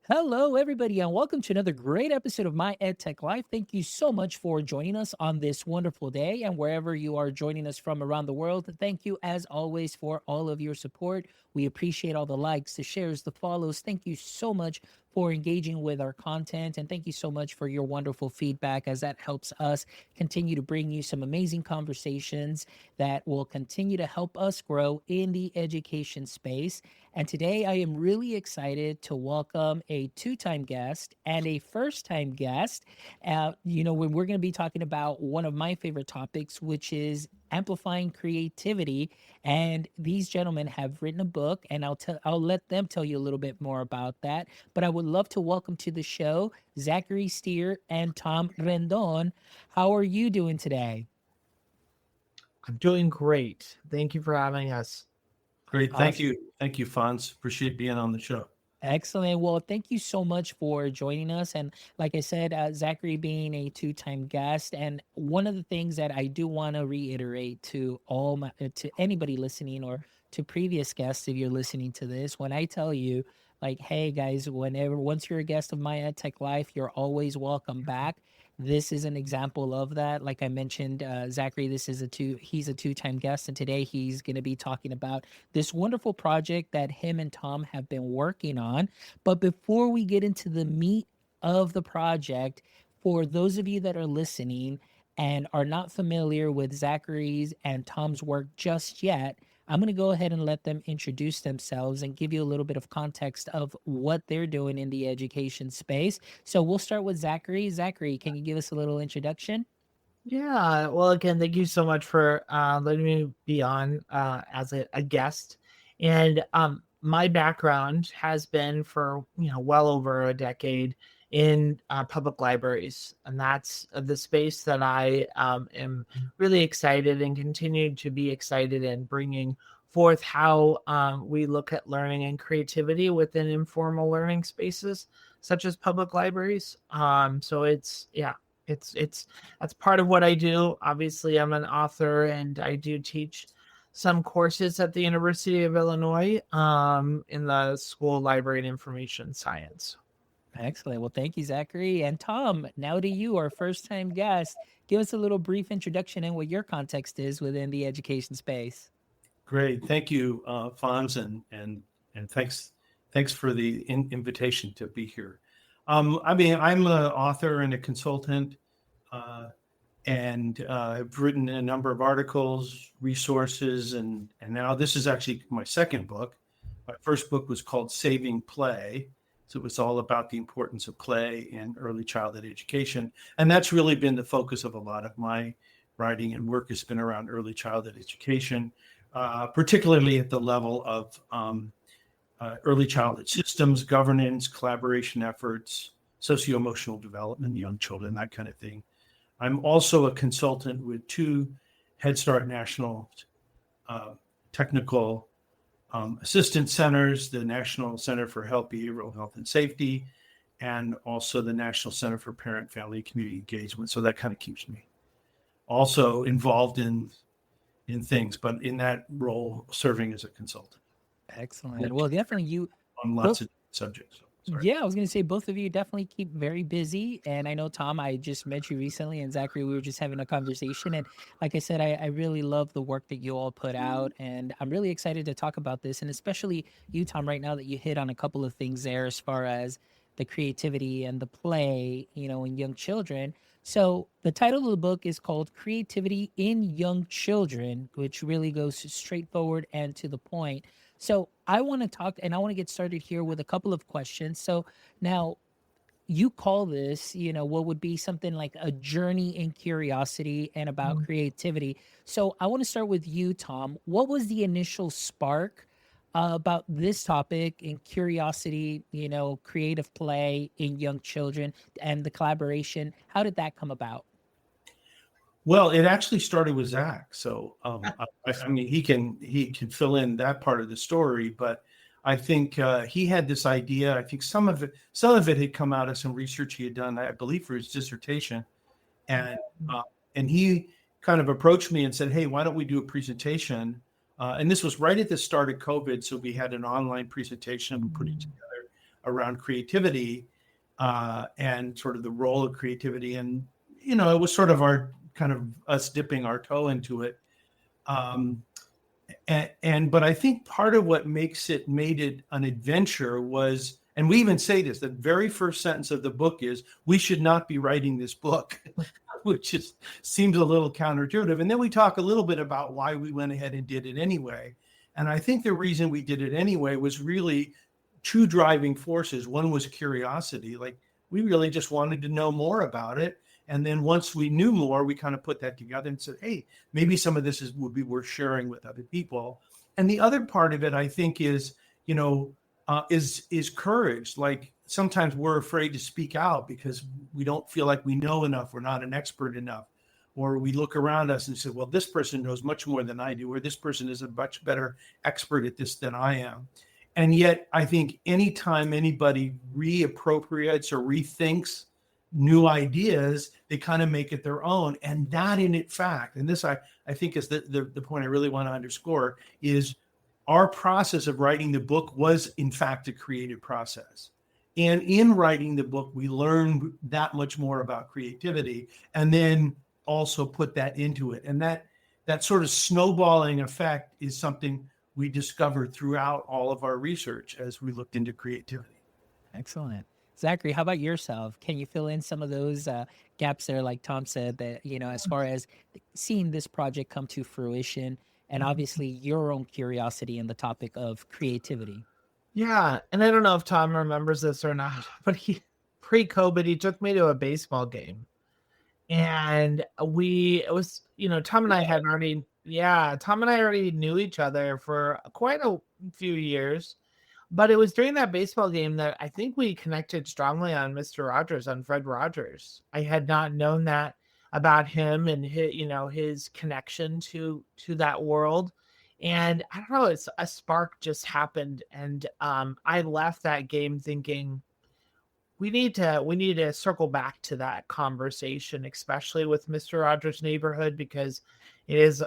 Hello, everybody, and welcome to another great episode of My EdTech Life. Thank you so much for joining us on this wonderful day, and wherever you are joining us from around the world, thank you as always for all of your support. We appreciate all the likes, the shares, the follows. Thank you so much for engaging with our content, and thank you so much for your wonderful feedback, as that helps us continue to bring you some amazing conversations that will continue to help us grow in the education space. And today I am really excited to welcome a two-time guest and a first-time guest. When we're going to be talking about one of my favorite topics, which is amplifying creativity. And these gentlemen have written a book, and I'll let them tell you a little bit more about that. But I would love to welcome to the show Zachary Stier and Tom Rendon. How are you doing today? I'm doing great. Thank you for having us. Great. Thank Awesome. you. Thank you, Fonz. Appreciate being on the show. Excellent. Well, thank you so much for joining us. And like I said, Zachary being a two-time guest, and one of the things that I do want to reiterate to to anybody listening, or to previous guests, if you're listening to this, when I tell you, like, hey guys, once you're a guest of My EdTech Life, you're always welcome back. This is an example of that. Like I mentioned, Zachary, he's a two-time guest, and today he's going to be talking about this wonderful project that him and Tom have been working on. But before we get into the meat of the project, for those of you that are listening and are not familiar with Zachary's and Tom's work just yet, I'm going to go ahead and let them introduce themselves and give you a little bit of context of what they're doing in the education space. So we'll start with Zachary. Zachary, can you give us a little introduction? Yeah. Well, again, thank you so much for letting me be on as a guest. And my background has been for well over a decade in public libraries, and that's the space that I am really excited and continue to be excited in bringing forth how we look at learning and creativity within informal learning spaces such as public libraries. So it's that's part of what I do. Obviously, I'm an author and I do teach some courses at the University of Illinois in the School of Library and Information Science. Excellent. Well, thank you, Zachary. And Tom, now to you, our first time guest. Give us a little brief introduction and what your context is within the education space. Great. Thank you, Fonz, and thanks for the invitation to be here. I'm an author and a consultant, and I've written a number of articles, resources, and now this is actually my second book. My first book was called Saving Play. So it was all about the importance of play in early childhood education. And that's really been the focus of a lot of my writing and work has been around early childhood education, particularly at the level of early childhood systems, governance, collaboration efforts, socio-emotional development, young children, that kind of thing. I'm also a consultant with two Head Start National technical assistance centers, the National Center for Health, Behavioral Health and Safety, and also the National Center for Parent, Family, and Community Engagement. So that kind of keeps me also involved in things, but in that role, serving as a consultant. Excellent. Well, definitely you On lots both. of subjects. Sorry. Yeah, I was going to say both of you definitely keep very busy. And I know, Tom, I just met you recently, and Zachary, we were just having a conversation. And like I said, I really love the work that you all put out. And I'm really excited to talk about this. And especially you, Tom, right now that you hit on a couple of things there as far as the creativity and the play, in young children. So the title of the book is called Creativity in Young Children, which really goes straightforward and to the point. So I want to talk and I want to get started here with a couple of questions. So now you call this, what would be something like a journey in curiosity and about creativity. So I want to start with you, Tom. What was the initial spark about this topic in curiosity, creative play in young children and the collaboration? How did that come about? Well, it actually started with Zach. So I mean, he can fill in that part of the story, but I think he had this idea. I think some of it had come out of some research he had done, I believe, for his dissertation, and and he kind of approached me and said, "Hey, why don't we do a presentation?" And this was right at the start of COVID, so we had an online presentation and put it together around creativity and sort of the role of creativity. And, it was sort of our kind of us dipping our toe into it. But I think part of what made it an adventure was, and we even say this, the very first sentence of the book is, we should not be writing this book, which seems a little counterintuitive. And then we talk a little bit about why we went ahead and did it anyway. And I think the reason we did it anyway was really two driving forces. One was curiosity. Like, we really just wanted to know more about it. And then once we knew more, we kind of put that together and said, hey, maybe some of this would be worth sharing with other people. And the other part of it, I think, is, is courage. Like, sometimes we're afraid to speak out because we don't feel like we know enough. We're not an expert enough. Or we look around us and say, well, this person knows much more than I do, or this person is a much better expert at this than I am. And yet, I think anytime anybody reappropriates or rethinks new ideas, they kind of make it their own. And that in fact, and this I think is the point I really want to underscore, is our process of writing the book was in fact a creative process. And in writing the book, we learned that much more about creativity, and then also put that into it. And that sort of snowballing effect is something we discovered throughout all of our research as we looked into creativity. Excellent. Zachary, how about yourself? Can you fill in some of those gaps there, like Tom said, that, as far as seeing this project come to fruition and obviously your own curiosity in the topic of creativity? Yeah. And I don't know if Tom remembers this or not, but pre-COVID, he took me to a baseball game. And Tom and I already knew each other for quite a few years. But it was during that baseball game that I think we connected strongly on Mr. Rogers, on Fred Rogers. I had not known that about him and his connection to that world. And I don't know, it's a spark just happened. And I left that game thinking we need to circle back to that conversation, especially with Mr. Rogers' Neighborhood, because it is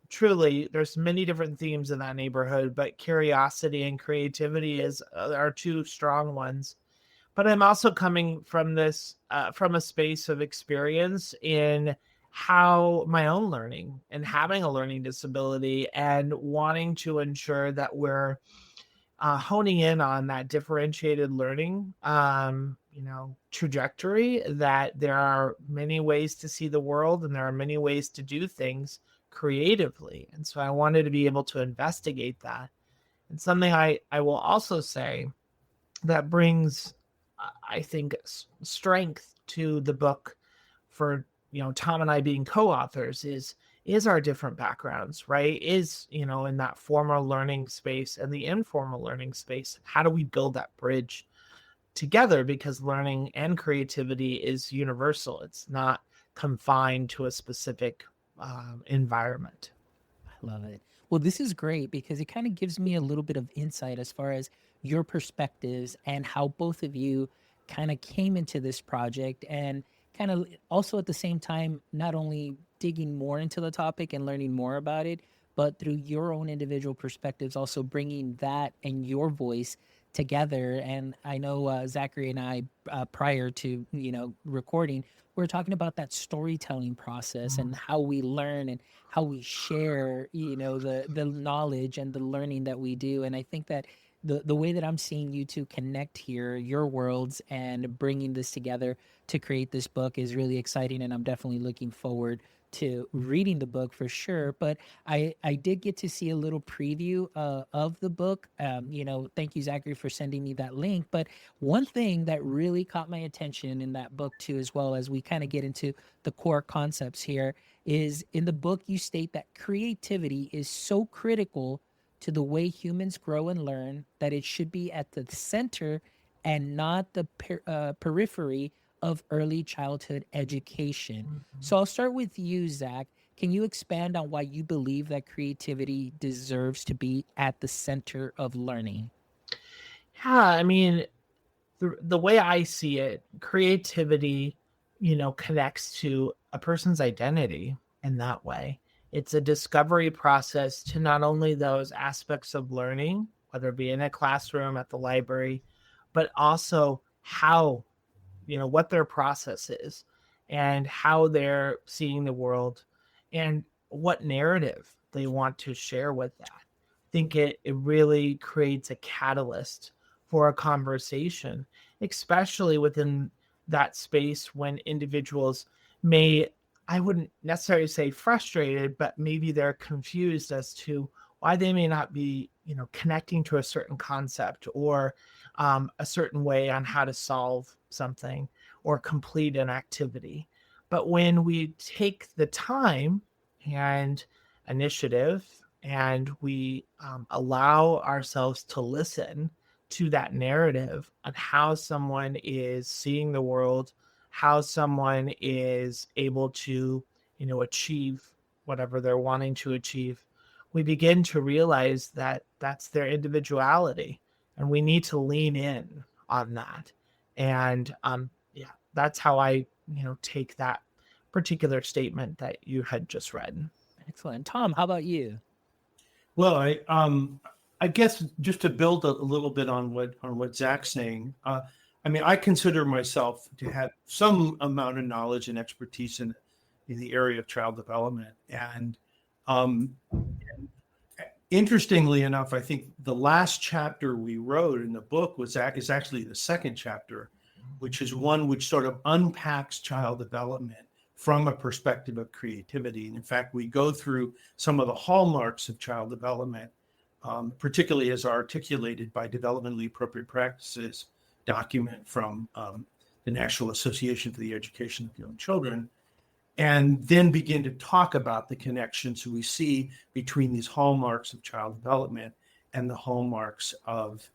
truly, there's many different themes in that neighborhood, but curiosity and creativity are two strong ones. But I'm also coming from this from a space of experience in how my own learning and having a learning disability, and wanting to ensure that we're honing in on that differentiated learning trajectory, that there are many ways to see the world and there are many ways to do things creatively. And so I wanted to be able to investigate that. And something I will also say that brings, I think, strength to the book for, Tom and I being co-authors is our different backgrounds, right? Is, in that formal learning space and the informal learning space, how do we build that bridge together? Because learning and creativity is universal. It's not confined to a specific environment. I love it. Well, this is great because it kind of gives me a little bit of insight as far as your perspectives and how both of you kind of came into this project, and kind of also at the same time, not only digging more into the topic and learning more about it, but through your own individual perspectives, also bringing that and your voice together. And I know Zachary and I, prior to recording, we are talking about that storytelling process and how we learn and how we share, the knowledge and the learning that we do. And I think that the way that I'm seeing you two connect here, your worlds, and bringing this together to create this book is really exciting. And I'm definitely looking forward to reading the book for sure. But I did get to see a little preview of the book. Thank you, Zachary, for sending me that link. But one thing that really caught my attention in that book too, as well as we kind of get into the core concepts here, is in the book you state that creativity is so critical to the way humans grow and learn that it should be at the center and not the periphery of early childhood education. So I'll start with you, Zach. Can you expand on why you believe that creativity deserves to be at the center of learning? Yeah, I mean, the way I see it, creativity, connects to a person's identity in that way. It's a discovery process to not only those aspects of learning, whether it be in a classroom, at the library, but also how, what their process is and how they're seeing the world and what narrative they want to share with that. I think it really creates a catalyst for a conversation, especially within that space when individuals may, I wouldn't necessarily say frustrated, but maybe they're confused as to why they may not be, connecting to a certain concept or a certain way on how to solve something or complete an activity. But when we take the time and initiative and we allow ourselves to listen to that narrative on how someone is seeing the world, how someone is able to, achieve whatever they're wanting to achieve, we begin to realize that that's their individuality, and we need to lean in on that. And yeah, that's how I, take that particular statement that you had just read. Excellent. Tom, how about you? Well, I guess just to build a little bit on what Zach's saying. I mean, I consider myself to have some amount of knowledge and expertise in the area of child development. And interestingly enough, I think the last chapter we wrote in the book is actually the second chapter, which is one which sort of unpacks child development from a perspective of creativity. And in fact, we go through some of the hallmarks of child development, particularly as articulated by Developmentally Appropriate Practices document from the National Association for the Education of Young Children, and then begin to talk about the connections we see between these hallmarks of child development and the hallmarks of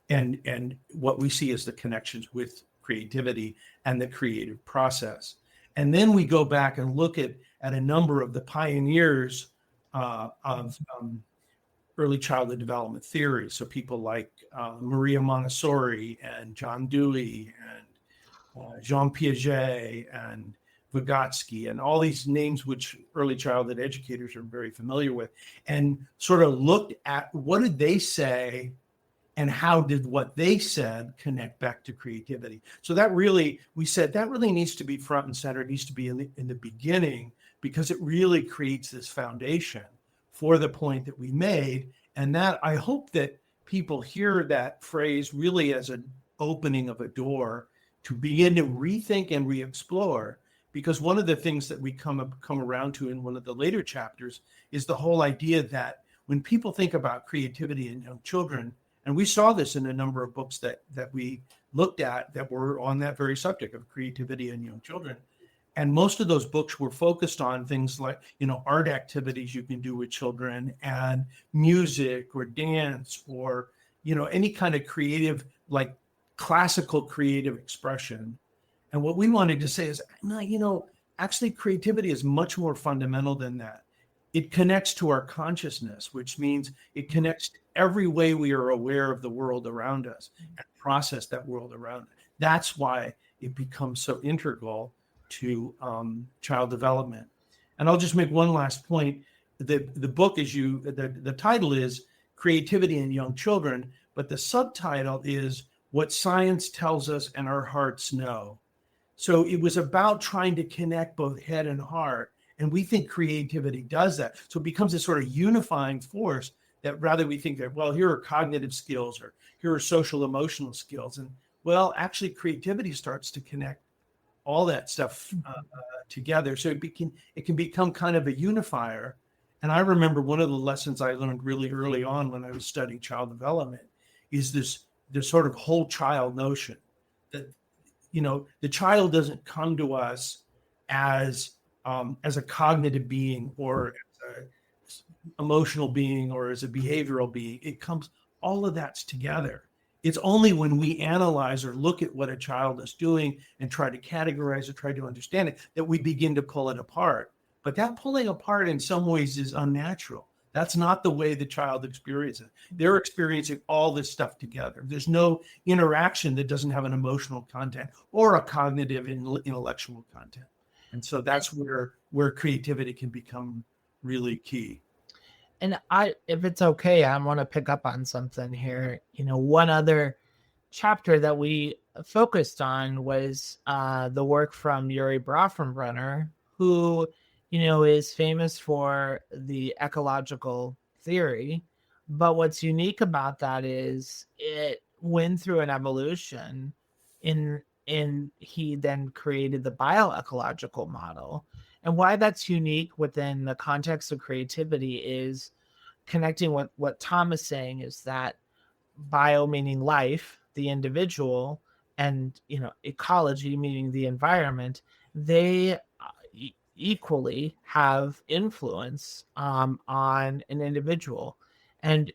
and what we see as the connections with creativity and the creative process. And then we go back and look at a number of the pioneers of early childhood development theory. So people like Maria Montessori and John Dewey and Jean Piaget and Vygotsky and all these names which early childhood educators are very familiar with, and sort of looked at what did they say and how did what they said connect back to creativity. So that really, we said that really needs to be front and center. It needs to be in the beginning, because it really creates this foundation for the point that we made. And that, I hope that people hear that phrase really as an opening of a door to begin to rethink and re-explore. Because one of the things that we come around to in one of the later chapters is the whole idea that when people think about creativity in young children, and we saw this in a number of books that we looked at that were on that very subject of creativity in young children. And most of those books were focused on things like, art activities you can do with children and music or dance or, any kind of creative, like classical creative expression. And what we wanted to say is, no, actually creativity is much more fundamental than that. It connects to our consciousness, which means it connects to every way we are aware of the world around us and process that world around us. That's why it becomes so integral to child development. And I'll just make one last point. The book the title is Creativity in Young Children, but the subtitle is What Science Tells Us and Our Hearts Know. So it was about trying to connect both head and heart. And we think creativity does that. So it becomes a sort of unifying force that rather we think that, well, here are cognitive skills or here are social emotional skills. And well, actually creativity starts to connect all that stuff together. So it can become kind of a unifier. And I remember one of the lessons I learned really early on when I was studying child development is this sort of whole child notion that, the child doesn't come to us as a cognitive being or as an emotional being or as a behavioral being. It comes, all of that's together. It's only when we analyze or look at what a child is doing and try to categorize it, try to understand it, that we begin to pull it apart. But that pulling apart in some ways is unnatural. That's not the way the child experiences it. They're experiencing all this stuff together. There's no interaction that doesn't have an emotional content or a cognitive intellectual content. And so that's where creativity can become really key. And if it's okay, I want to pick up on something here. One other chapter that we focused on was the work from Yuri Brofenbrenner, who, is famous for the ecological theory. But what's unique about that is it went through an evolution in he then created the bioecological model. And why that's unique within the context of creativity is connecting what Tom is saying is that bio meaning life, the individual, and ecology meaning the environment, they equally have influence on an individual, and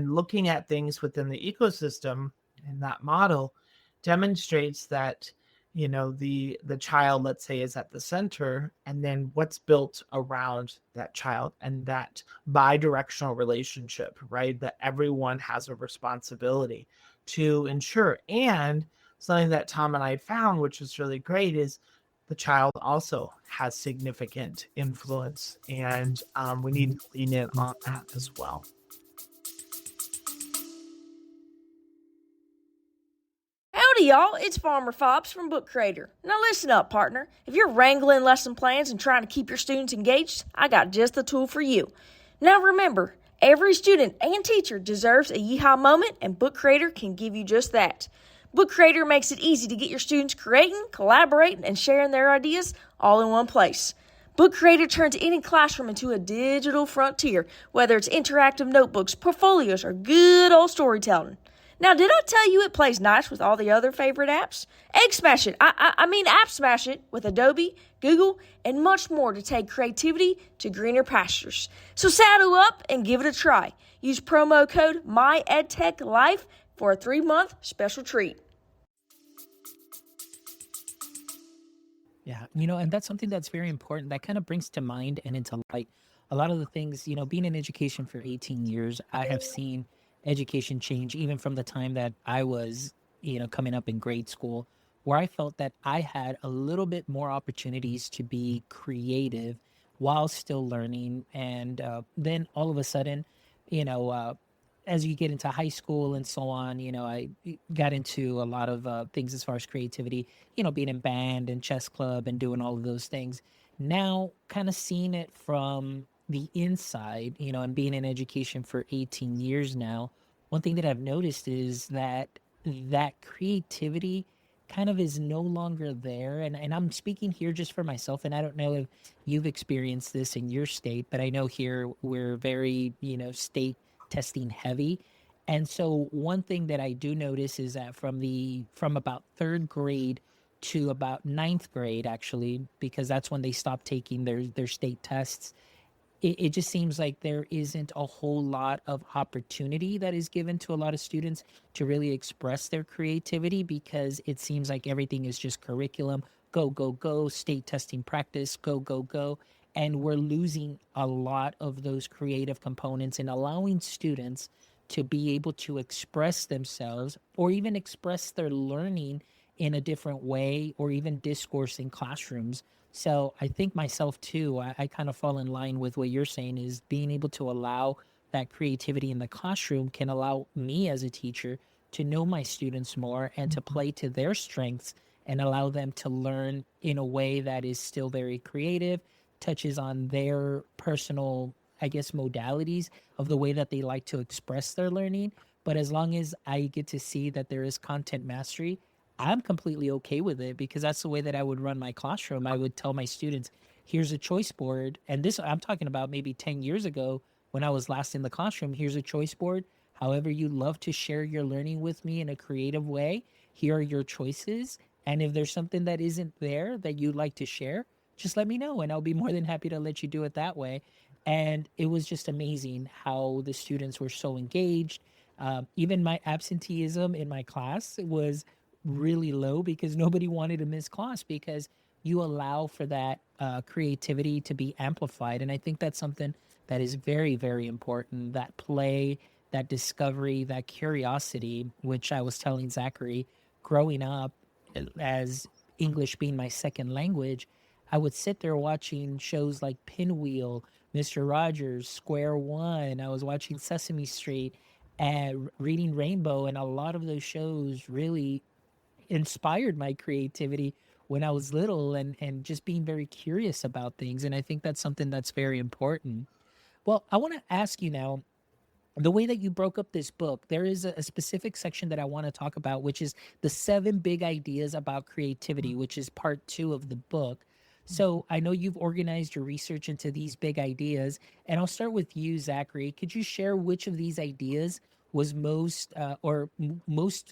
looking at things within the ecosystem and that model demonstrates that the child, let's say, is at the center, and then what's built around that child, and that bi-directional relationship, right, that everyone has a responsibility to ensure. And something that Tom and I found, which is really great, is the child also has significant influence, and we need to lean in on that as well. Howdy, y'all. It's Farmer Fobbs from Book Creator. Now listen up, partner. If you're wrangling lesson plans and trying to keep your students engaged, I got just the tool for you. Now remember, every student and teacher deserves a yeehaw moment, and Book Creator can give you just that. Book Creator makes it easy to get your students creating, collaborating, and sharing their ideas all in one place. Book Creator turns any classroom into a digital frontier, whether it's interactive notebooks, portfolios, or good old storytelling. Now, did I tell you it plays nice with all the other favorite apps? Egg Smash It, I mean App Smash It with Adobe, Google, and much more to take creativity to greener pastures. So saddle up and give it a try. Use promo code MyEdTechLife for a 3-month special treat. Yeah, and that's something that's very important. That kind of brings to mind and into light a lot of the things, being in education for 18 years, I have seen education change even from the time that I was, coming up in grade school, where I felt that I had a little bit more opportunities to be creative while still learning. And then all of a sudden, you know, uh, as you get into high school and so on, I got into a lot of things as far as creativity, being in band and chess club and doing all of those things. Now, kind of seeing it from the inside, and being in education for 18 years now, one thing that I've noticed is that creativity kind of is no longer there. And I'm speaking here just for myself. And I don't know if you've experienced this in your state, but I know here we're very, state testing heavy. And so one thing that I do notice is that from about third grade to about ninth grade, actually, because that's when they stop taking their state tests, it just seems like there isn't a whole lot of opportunity that is given to a lot of students to really express their creativity, because it seems like everything is just curriculum, go, go, go, state testing practice, go, go, go. And we're losing a lot of those creative components and allowing students to be able to express themselves or even express their learning in a different way, or even discourse in classrooms. So I think myself too, I kind of fall in line with what you're saying, is being able to allow that creativity in the classroom can allow me as a teacher to know my students more and to play to their strengths and allow them to learn in a way that is still very creative, touches on their personal, I guess, modalities of the way that they like to express their learning. But as long as I get to see that there is content mastery, I'm completely okay with it, because that's the way that I would run my classroom. I would tell my students, here's a choice board. And this, I'm talking about maybe 10 years ago when I was last in the classroom. Here's a choice board. However, you love to share your learning with me in a creative way, here are your choices. And if there's something that isn't there that you'd like to share, just let me know and I'll be more than happy to let you do it that way. And it was just amazing how the students were so engaged. Even my absenteeism in my class was really low, because nobody wanted to miss class, because you allow for that creativity to be amplified. And I think that's something that is very, very important, that play, that discovery, that curiosity, which I was telling Zachary, growing up as English being my second language, I would sit there watching shows like Pinwheel, Mr. Rogers, Square One. I was watching Sesame Street, and reading Rainbow, and a lot of those shows really inspired my creativity when I was little, and just being very curious about things. And I think that's something that's very important. Well, I want to ask you now, the way that you broke up this book, there is a specific section that I want to talk about, which is the 7 big ideas about creativity, which is part 2 of the book. So I know you've organized your research into these big ideas, and I'll start with you, Zachary. Could you share which of these ideas was most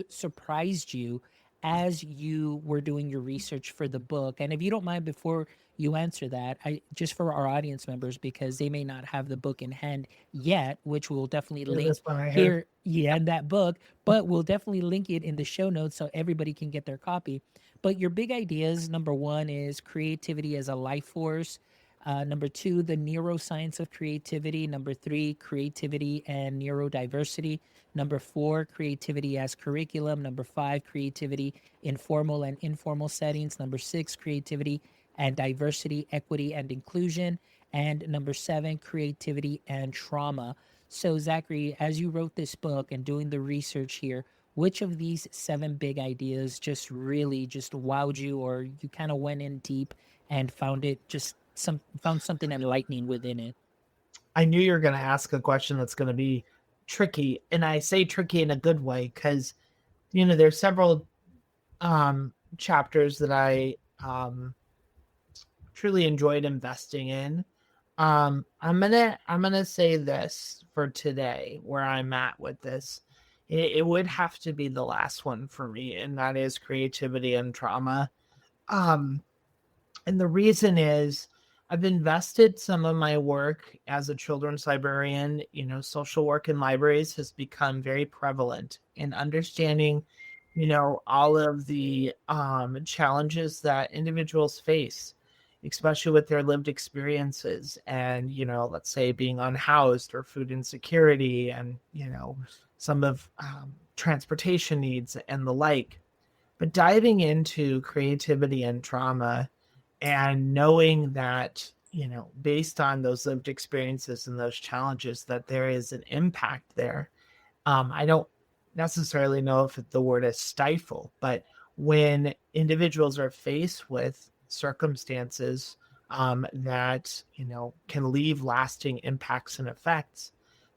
surprised you as you were doing your research for the book? And if you don't mind, before you answer that, I just for our audience members, because they may not have the book in hand yet, which we'll definitely Yeah, link this one right here. here, yeah, in that book, but we'll definitely link it in the show notes so everybody can get their copy. But your big ideas, number 1 is creativity as a life force. Number 2, the neuroscience of creativity. Number 3, creativity and neurodiversity. Number 4, creativity as curriculum. Number 5, creativity in formal and informal settings. Number 6, creativity and diversity, equity, and inclusion. And number 7, creativity and trauma. So, Zachary, as you wrote this book and doing the research here, which of these 7 big ideas just really just wowed you, or you kind of went in deep and found it just found something enlightening within it? I knew you were going to ask a question that's going to be tricky, and I say tricky in a good way because there's several chapters that I truly enjoyed investing in. I'm gonna say this for today, where I'm at with this. It would have to be the last one for me, and that is creativity and trauma. Um, and the reason is I've invested some of my work as a children's librarian. Social work in libraries has become very prevalent in understanding, all of the challenges that individuals face, especially with their lived experiences and, let's say being unhoused or food insecurity and, some of transportation needs and the like. But diving into creativity and trauma and knowing that, based on those lived experiences and those challenges, that there is an impact there. I don't necessarily know if the word is stifle, but when individuals are faced with circumstances that, can leave lasting impacts and effects,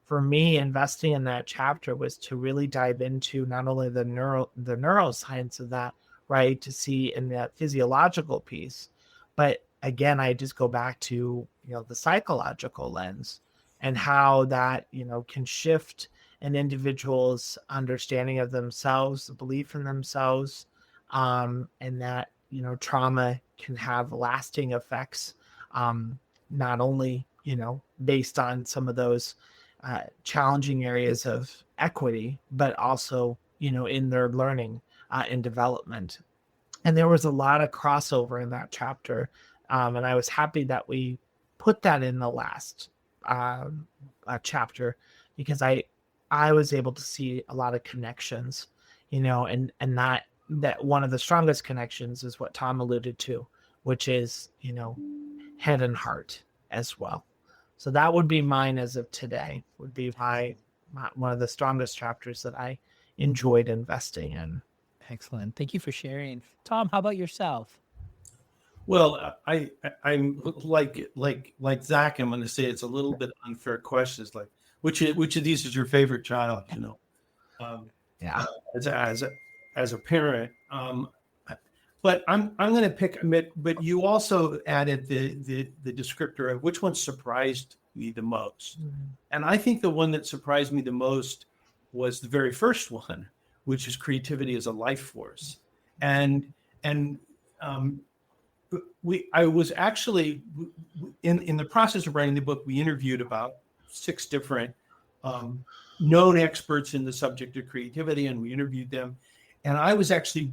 for me, investing in that chapter was to really dive into not only the neuroscience of that, right, to see in that physiological piece, but again, I just go back to, the psychological lens and how that, can shift an individual's understanding of themselves, the belief in themselves, and that, trauma can have lasting effects, not only, based on some of those challenging areas of equity, but also, in their learning and development. And there was a lot of crossover in that chapter. And I was happy that we put that in the last chapter, because I was able to see a lot of connections, and that one of the strongest connections is what Tom alluded to, which is, head and heart as well. So that would be mine as of today, would be my one of the strongest chapters that I enjoyed investing in. Excellent. Thank you for sharing. Tom, how about yourself? Well, I'm like Zach. I'm going to say it's a little bit unfair question. It's like which of these is your favorite child? Yeah. As a parent. But I'm going to pick. But you also added the descriptor of which one surprised me the most, and I think the one that surprised me the most was the very first one, which is creativity as a life force, and I was actually in the process of writing the book. We interviewed about 6 different known experts in the subject of creativity, and we interviewed them, and I was actually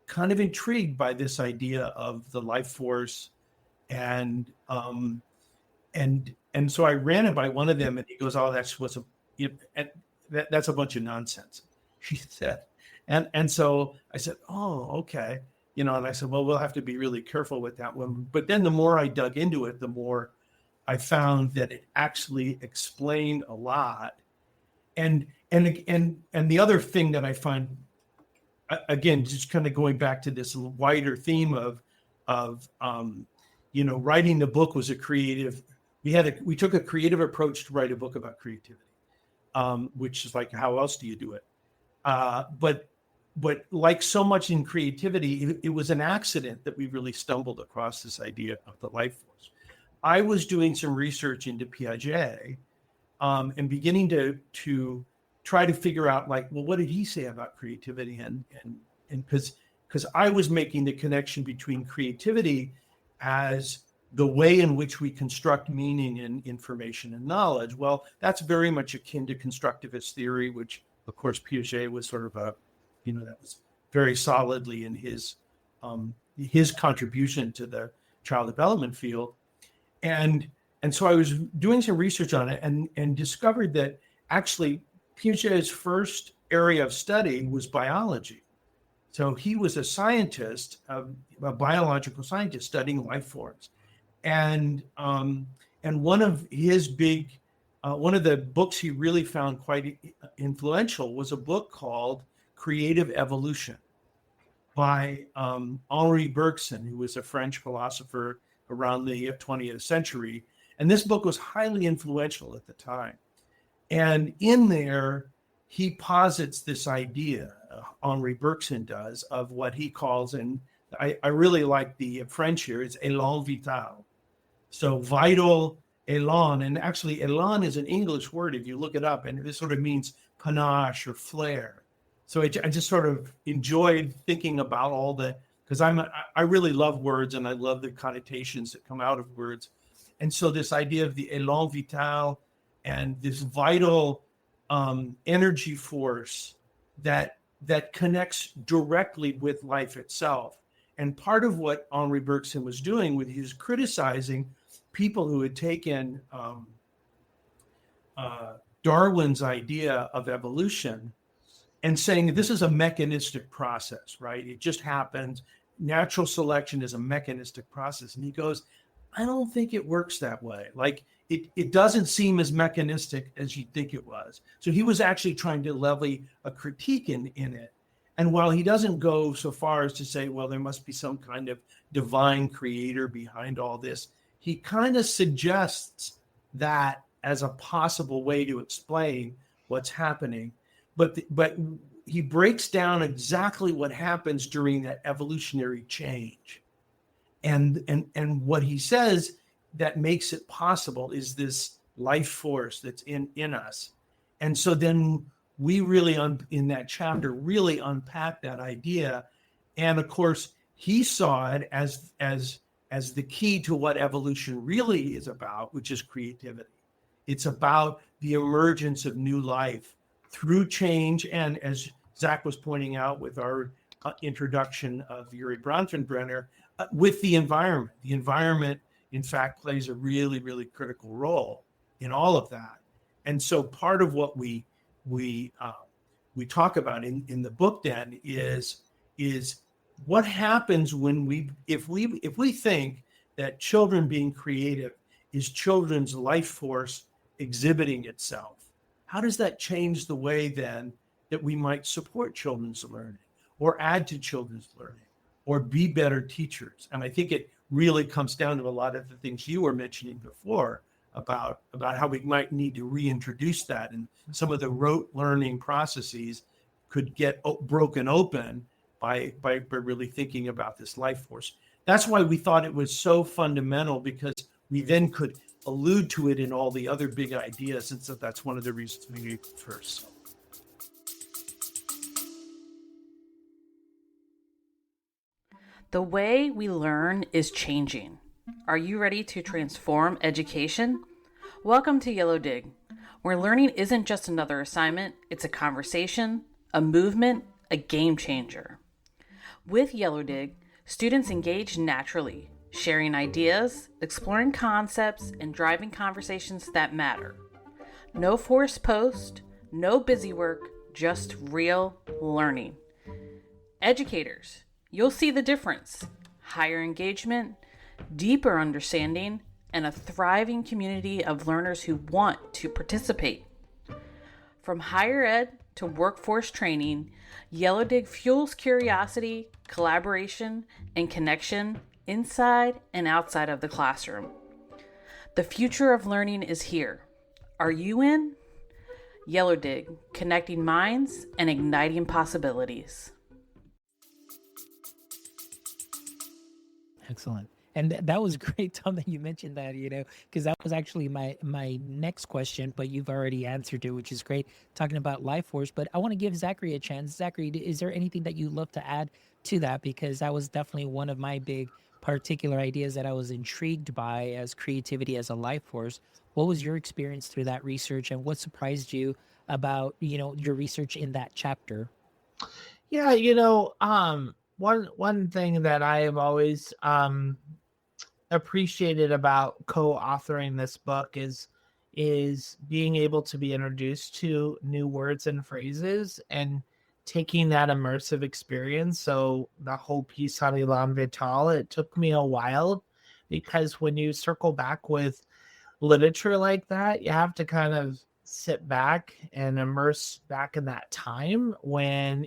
kind of intrigued by this idea of the life force, and so I ran it by one of them, and he goes, "Oh, that's a bunch of nonsense," he said, and so I said, "Oh, okay." And I said, well, we'll have to be really careful with that one. But then the more I dug into it, the more I found that it actually explained a lot. And And the other thing that I find, again, just kind of going back to this wider theme of writing the book was a creative. We took a creative approach to write a book about creativity, which is like, how else do you do it? But like so much in creativity, it was an accident that we really stumbled across this idea of the life force. I was doing some research into Piaget, and beginning to try to figure out, like, well, what did he say about creativity? And because I was making the connection between creativity as the way in which we construct meaning in information and knowledge. Well, that's very much akin to constructivist theory, which of course Piaget was sort of that was very solidly in his contribution to the child development field. And so I was doing some research on it and discovered that actually Piaget's first area of study was biology. So he was a scientist, a biological scientist studying life forms. And one of his one of the books he really found quite influential was a book called Creative Evolution by Henri Bergson, who was a French philosopher around the 20th century. And this book was highly influential at the time. And in there, he posits this idea, Henri Bergson does, of what he calls, and I really like the French here, it's élan vital. So vital élan, and actually élan is an English word if you look it up, and it sort of means panache or flair. So I just sort of enjoyed thinking about all because I really love words and I love the connotations that come out of words. And so this idea of the élan vital and this vital energy force that connects directly with life itself. And part of what Henri Bergson was doing with his criticizing people who had taken Darwin's idea of evolution and saying this is a mechanistic process, right? It just happens. Natural selection is a mechanistic process. And he goes, I don't think it works that way. Like it doesn't seem as mechanistic as you'd think it was. So he was actually trying to levy a critique in it. And while he doesn't go so far as to say, well, there must be some kind of divine creator behind all this, he kind of suggests that as a possible way to explain what's happening. But he breaks down exactly what happens during that evolutionary change. And what he says that makes it possible is this life force that's in us. And so then we really, in that chapter, really unpack that idea. And of course, he saw it as the key to what evolution really is about, which is creativity. It's about the emergence of new life through change. And as Zach was pointing out with our introduction of Yuri Bronfenbrenner, with the environment. The environment, in fact, plays a really, really critical role in all of that. And so part of what we talk about in the book then is what happens when if we think that children being creative is children's life force exhibiting itself. How does that change the way then that we might support children's learning or add to children's learning or be better teachers? And I think it really comes down to a lot of the things you were mentioning before about how we might need to reintroduce that, and some of the rote learning processes could get broken open by really thinking about this life force. That's why we thought it was so fundamental, because we then could allude to it in all the other big ideas. And so that's one of the reasons we need it first. The way we learn is changing. Are you ready to transform education? Welcome to Yellow Dig, where learning isn't just another assignment, it's a conversation, a movement, a game changer. With Yellow Dig, students engage naturally, sharing ideas, exploring concepts, and driving conversations that matter. No forced post, no busy work, just real learning. Educators, you'll see the difference. Higher engagement, deeper understanding, and a thriving community of learners who want to participate. From higher ed to workforce training, Yellow Dig fuels curiosity, collaboration, and connection inside and outside of the classroom. The future of learning is here. Are you in? Yellow Dig, connecting minds and igniting possibilities. Excellent. And that was great, Tom, that you mentioned that, because that was actually my next question, but you've already answered it, which is great, talking about life force. But I want to give Zachary a chance. Zachary, is there anything that you'd love to add to that? Because that was definitely one of my big particular ideas that I was intrigued by as creativity as a life force. What was your experience through that research, and what surprised you about, your research in that chapter? Yeah, one thing that I have always appreciated about co-authoring this book is being able to be introduced to new words and phrases and taking that immersive experience. So the whole piece on Elan Vital, it took me a while, because when you circle back with literature like that, you have to kind of sit back and immerse back in that time when,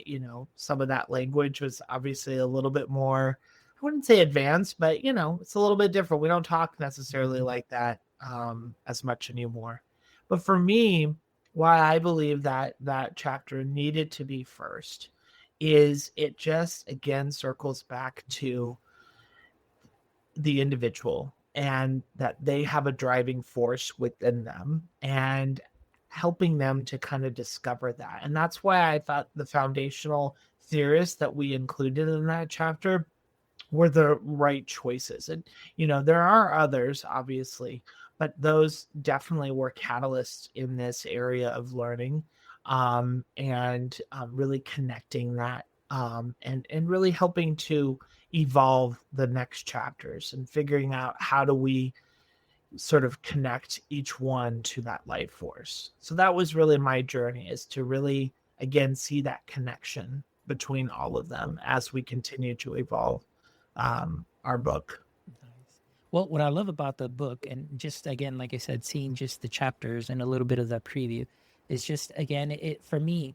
some of that language was obviously a little bit more, I wouldn't say advanced, but, it's a little bit different. We don't talk necessarily like that as much anymore. But for me, why I believe that that chapter needed to be first is it just, again, circles back to the individual, and that they have a driving force within them, and helping them to kind of discover that. And that's why I thought the foundational theorists that we included in that chapter were the right choices. And, there are others, obviously, but those definitely were catalysts in this area of learning, and really connecting that, and really helping to evolve the next chapters and figuring out how do we sort of connect each one to that life force. So that was really my journey, is to really, again, see that connection between all of them as we continue to evolve our book. Nice. Well, what I love about the book, and just again, like I said, seeing just the chapters and a little bit of the preview, is just, again, it for me,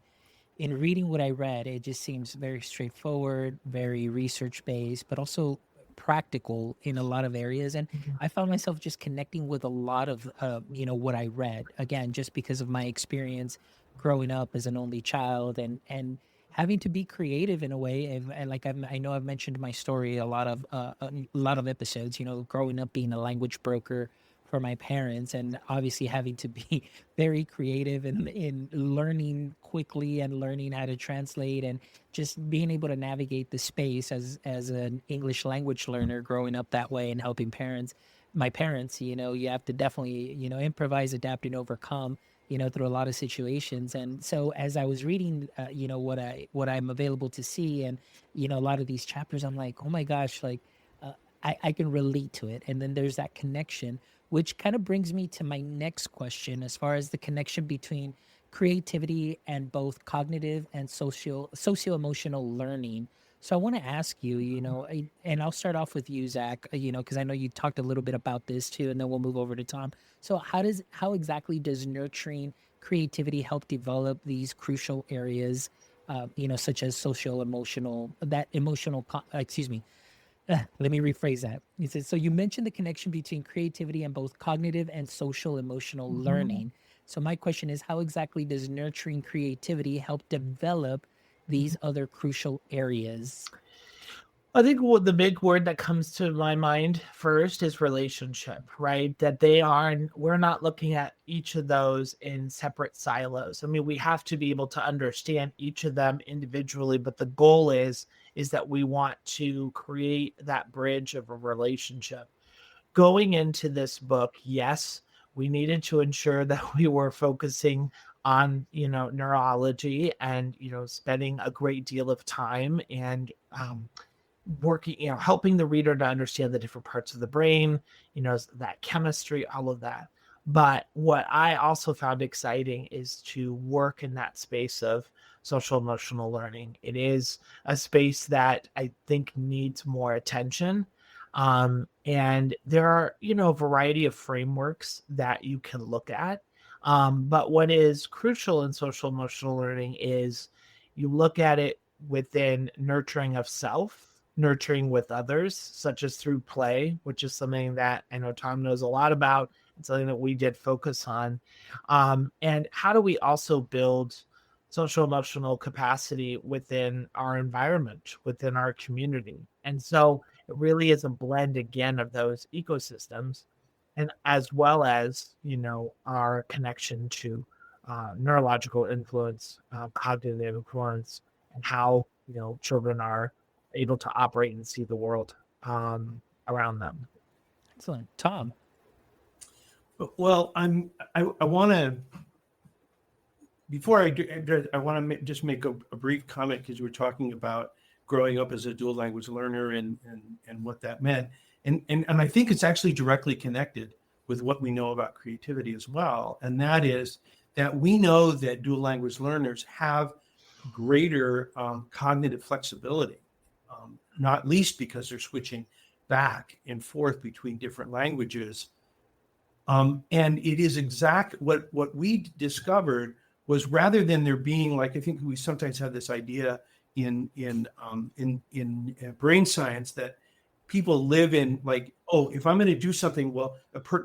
in reading what I read, it just seems very straightforward, very research based, but also practical in a lot of areas. And Mhm. I found myself just connecting with a lot of, what I read, again, just because of my experience growing up as an only child, and having to be creative in a way. And like I know I've mentioned my story a lot of episodes, growing up being a language broker for my parents, and obviously having to be very creative in learning quickly and learning how to translate, and just being able to navigate the space as an English language learner growing up that way, and helping my parents, you have to definitely, improvise, adapt, and overcome, through a lot of situations. And so as I was reading, what I'm available to see, and, a lot of these chapters, I'm like, oh my gosh, like, I can relate to it. And then there's that connection, which kind of brings me to my next question, as far as the connection between creativity and both cognitive and socio-emotional learning. So I want to ask you, and I'll start off with you, Zach, because I know you talked a little bit about this too, and then we'll move over to Tom. So how exactly does nurturing creativity help develop these crucial areas, such as social emotional, that emotional, excuse me, let me rephrase that. He says, so you mentioned the connection between creativity and both cognitive and social emotional Mhm. learning. So my question is, how exactly does nurturing creativity help develop these other crucial areas? I think what the big word that comes to my mind first is relationship, right? That we're not looking at each of those in separate silos. I mean, we have to be able to understand each of them individually, but the goal is that we want to create that bridge of a relationship. Going into this book, yes, we needed to ensure that we were focusing on, neurology, and, spending a great deal of time and working, helping the reader to understand the different parts of the brain, that chemistry, all of that. But what I also found exciting is to work in that space of social emotional learning. It is a space that I think needs more attention. And there are, a variety of frameworks that you can look at. But what is crucial in social emotional learning is you look at it within nurturing of self, nurturing with others, such as through play, which is something that I know Tom knows a lot about and something that we did focus on. And how do we also build social emotional capacity within our environment, within our community? And so it really is a blend again of those ecosystems, and as well as our connection to neurological influence, cognitive influence, and how children are able to operate and see the world around them. Excellent. Tom. Well, I want to, before I do, I want to just make a brief comment, because we're talking about growing up as a dual language learner and what that meant. And I think it's actually directly connected with what we know about creativity as well. And that is that we know that dual language learners have greater cognitive flexibility, not least because they're switching back and forth between different languages. And it is what we discovered was, rather than there being, like, I think we sometimes have this idea in brain science that people live in, like, oh, if I'm going to do something, well,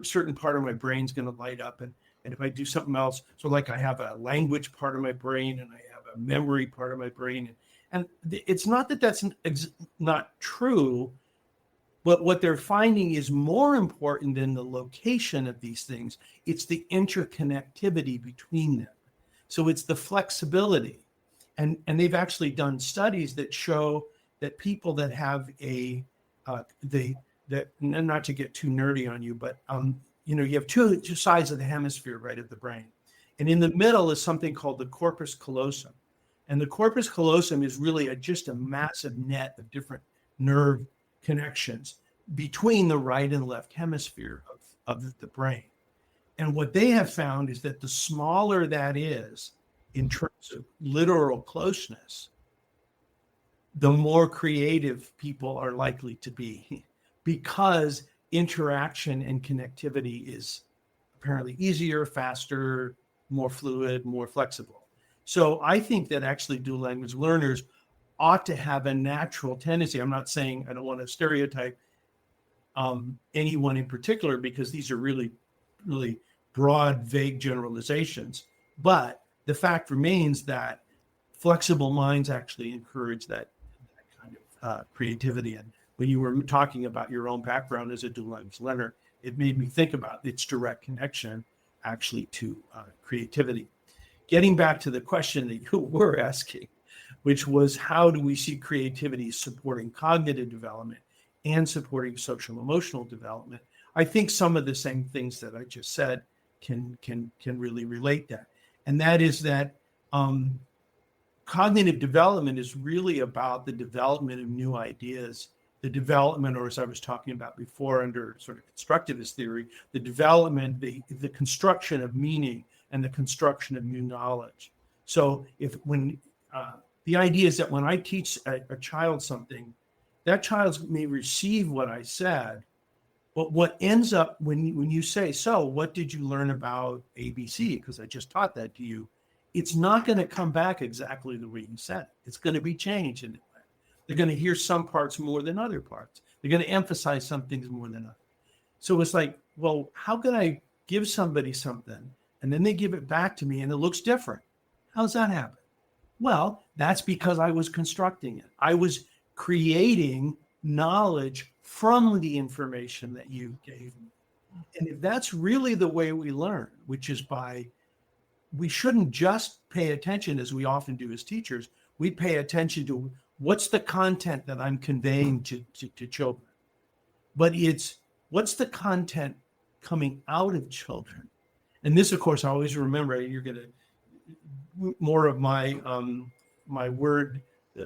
certain part of my brain's going to light up, and if I do something else, so like I have a language part of my brain and I have a memory part of my brain, and it's not that that's not true, but what they're finding is more important than the location of these things. It's the interconnectivity between them. So it's the flexibility. And they've actually done studies that show that people that have not to get too nerdy on you, but you have two sides of the hemisphere, right, of the brain. And in the middle is something called the corpus callosum. And the corpus callosum is really just a massive net of different nerve connections between the right and left hemisphere of the brain. And what they have found is that the smaller that is in terms of literal closeness, the more creative people are likely to be, because interaction and connectivity is apparently easier, faster, more fluid, more flexible. So I think that actually dual language learners ought to have a natural tendency. I'm not saying, I don't want to stereotype anyone in particular, because these are really, really broad, vague generalizations. But the fact remains that flexible minds actually encourage that kind of creativity. And when you were talking about your own background as a dual language learner, it made me think about its direct connection actually to creativity. Getting back to the question that you were asking, which was, how do we see creativity supporting cognitive development and supporting social emotional development? I think some of the same things that I just said can really relate that. And that is that cognitive development is really about the development of new ideas, the development, or as I was talking about before under sort of constructivist theory, the development, the construction of meaning and the construction of new knowledge. So the idea is that when I teach a child something, that child may receive what I said, but what ends up when you say, so what did you learn about ABC? Because I just taught that to you. It's not going to come back exactly the way you said it. It's going to be changed. And they're going to hear some parts more than other parts. They're going to emphasize some things more than others. So it's like, well, how can I give somebody something and then they give it back to me and it looks different? How does that happen? Well, that's because I was constructing it. I was creating knowledge from the information that you gave me. And if that's really the way we learn, which is we shouldn't just pay attention, as we often do as teachers. We pay attention to what's the content that I'm conveying to children. But it's what's the content coming out of children. And this, of course, I always remember, you're going to more of my my word,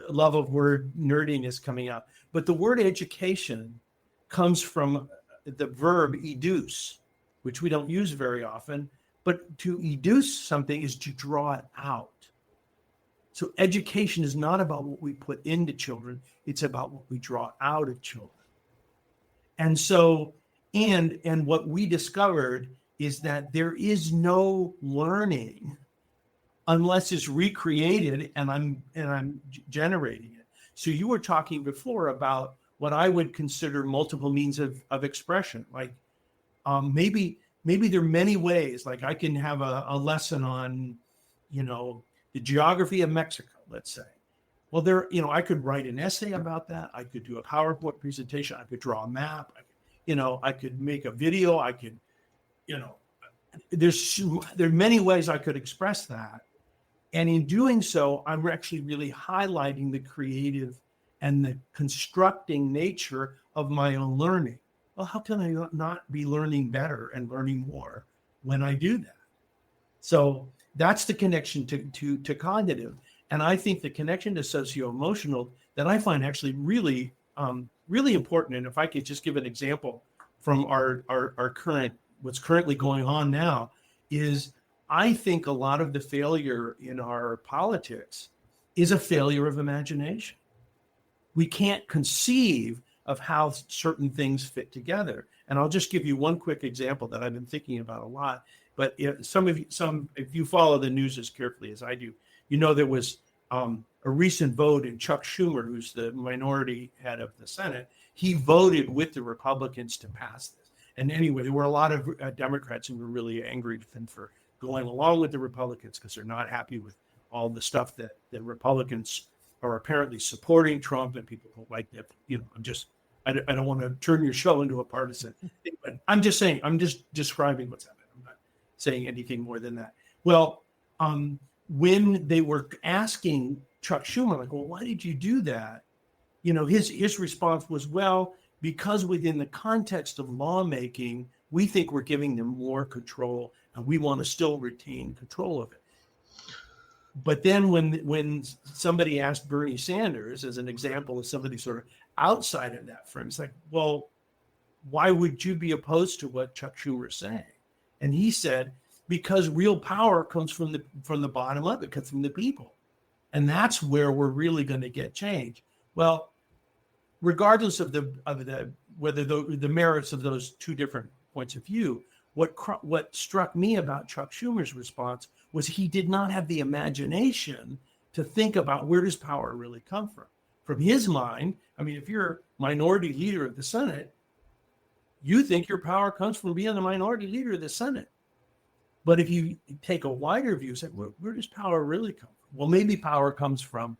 love of word nerdiness coming out. But the word education comes from the verb educe, which we don't use very often. But to educe something is to draw it out. So education is not about what we put into children. It's about what we draw out of children. And so, and what we discovered is that there is no learning unless it's recreated and I'm generating it. So you were talking before about what I would consider multiple means of expression. Like maybe there are many ways. Like I can have a lesson on, the geography of Mexico, let's say. Well, I could write an essay about that. I could do a PowerPoint presentation. I could draw a map. I could make a video. I could, there are many ways I could express that. And in doing so, I'm actually really highlighting the creative and the constructing nature of my own learning. Well, how can I not be learning better and learning more when I do that? So that's the connection to cognitive. And I think the connection to socio-emotional that I find actually really, really important. And if I could just give an example from our current, what's currently going on now, is I think a lot of the failure in our politics is a failure of imagination. We can't conceive of how certain things fit together. And I'll just give you one quick example that I've been thinking about a lot. But if you follow the news as carefully as I do, there was a recent vote in Chuck Schumer, who's the minority head of the Senate. He voted with the Republicans to pass this. And anyway, there were a lot of Democrats who were really angry with him for going along with the Republicans because they're not happy with all the stuff that the Republicans are apparently supporting Trump, and people don't like that. I don't want to turn your show into a partisan thing, but I'm just saying, I'm just describing what's happening. I'm not saying anything more than that. Well, when they were asking Chuck Schumer, like, well, why did you do that? His response was, well, because within the context of lawmaking, we think we're giving them more control and we want to still retain control of it. But then when somebody asked Bernie Sanders as an example of somebody sort of outside of that frame, it's like, well, why would you be opposed to what Chuck Schumer is saying? And he said, because real power comes from the bottom up, it comes from the people. And that's where we're really going to get change. Well, regardless of whether the merits of those two different points of view, what struck me about Chuck Schumer's response was he did not have the imagination to think about where does power really come from. From his mind, I mean, if you're a minority leader of the Senate, you think your power comes from being the minority leader of the Senate. But if you take a wider view, say, where does power really come from? Well, maybe power comes from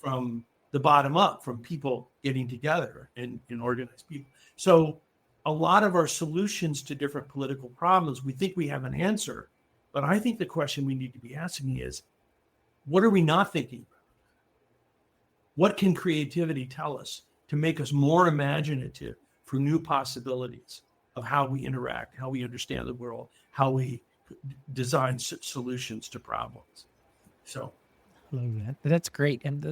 the bottom up, from people getting together and organized people. So a lot of our solutions to different political problems, we think we have an answer. But I think the question we need to be asking is, what are we not thinking about? What can creativity tell us to make us more imaginative for new possibilities of how we interact, how we understand the world, how we design solutions to problems? So, Love that. That's great. And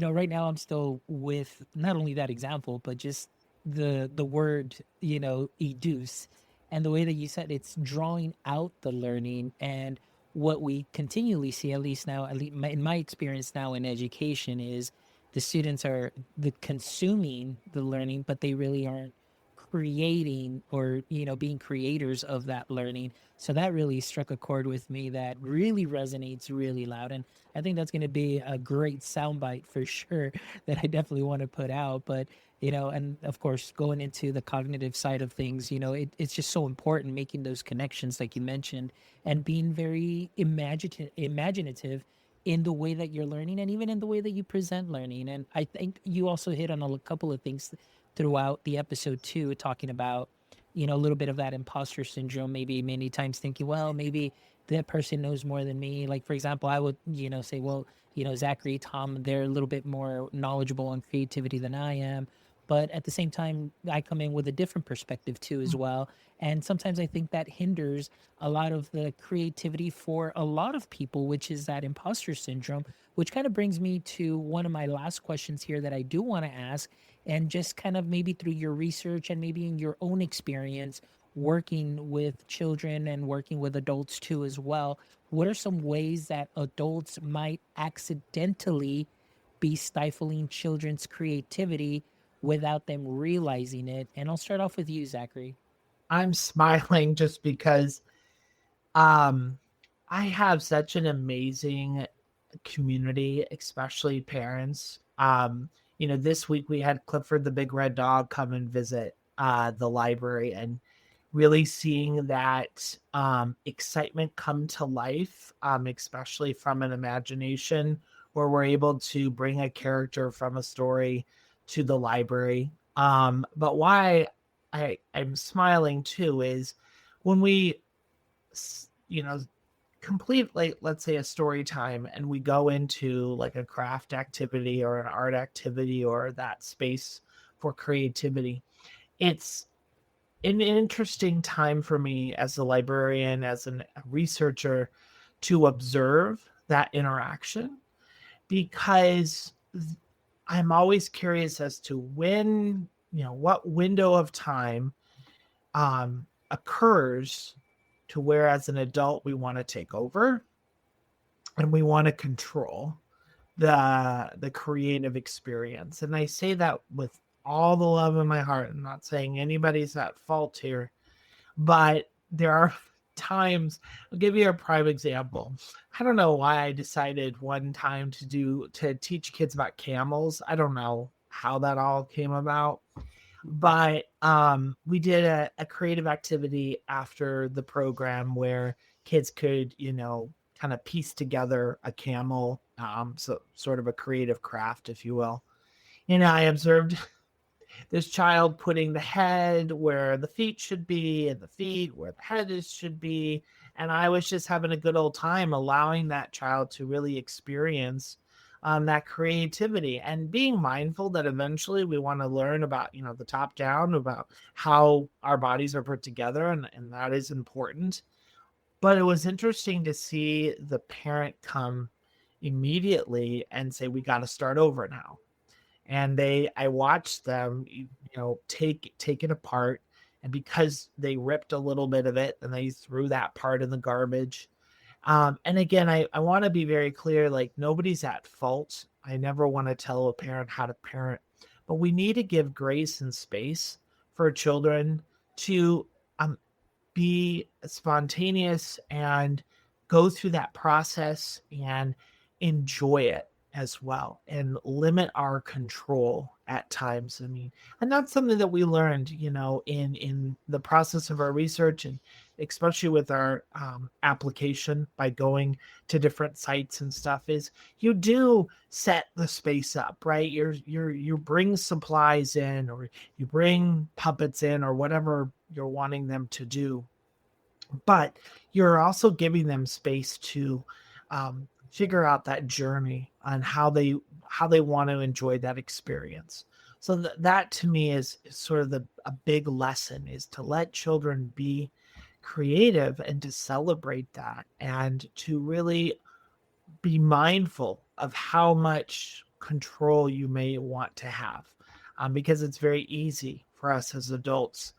right now I'm still with not only that example, but just the word, educe, and the way that you said it's drawing out the learning. And what we continually see, at least now, in my experience now in education, is the students are consuming the learning, but they really aren't creating or being creators of that learning. So that really struck a chord with me that really resonates really loud, and I think that's going to be a great soundbite for sure that I definitely want to put out. But and of course, going into the cognitive side of things, it's just so important making those connections like you mentioned, and being very imaginative in the way that you're learning, and even in the way that you present learning. And I think you also hit on a couple of things throughout the episode too, talking about a little bit of that imposter syndrome, maybe many times thinking, well, maybe that person knows more than me. Like, for example, I would say, well, Zachary, Tom, they're a little bit more knowledgeable on creativity than I am. But at the same time, I come in with a different perspective too as well. And sometimes I think that hinders a lot of the creativity for a lot of people, which is that imposter syndrome, which kind of brings me to one of my last questions here that I do want to ask. And just kind of maybe through your research and maybe in your own experience working with children and working with adults too as well, what are some ways that adults might accidentally be stifling children's creativity without them realizing it? And I'll start off with you, Zachary. I'm smiling just because um I have such an amazing community, especially parents. This week we had Clifford the Big Red Dog come and visit the library, and really seeing that excitement come to life, especially from an imagination where we're able to bring a character from a story to the library. But why I'm smiling too is when we, you know, complete, like, let's say a story time, and we go into like a craft activity or an art activity or that space for creativity. It's an interesting time for me as a librarian, as a researcher, to observe that interaction, because I'm always curious as to when, what window of time occurs to where, as an adult, we want to take over and we want to control the creative experience. And I say that with all the love in my heart. I'm not saying anybody's at fault here, but there are times. I'll give you a prime example. I don't know why I decided one time to teach kids about camels. I don't know how that all came about, but we did a creative activity after the program where kids could, kind of piece together a camel, so sort of a creative craft, if you will. And I observed this child putting the head where the feet should be and the feet where the head should be. And I was just having a good old time allowing that child to really experience that creativity, and being mindful that eventually we want to learn about, the top down, about how our bodies are put together. And that is important. But it was interesting to see the parent come immediately and say, we got to start over now. And I watched them, take it apart. And because they ripped a little bit of it and they threw that part in the garbage. And again, I want to be very clear, like, nobody's at fault. I never want to tell a parent how to parent, but we need to give grace and space for children to be spontaneous and go through that process and enjoy it as well, and limit our control at times. I mean, and that's something that we learned, in the process of our research, and especially with our application by going to different sites and stuff, is you do set the space up, right? You bring supplies in, or you bring puppets in, or whatever you're wanting them to do, but you're also giving them space to figure out that journey on how they want to enjoy that experience. So that to me is sort of a big lesson, is to let children be creative and to celebrate that, and to really be mindful of how much control you may want to have, because it's very easy for us as adults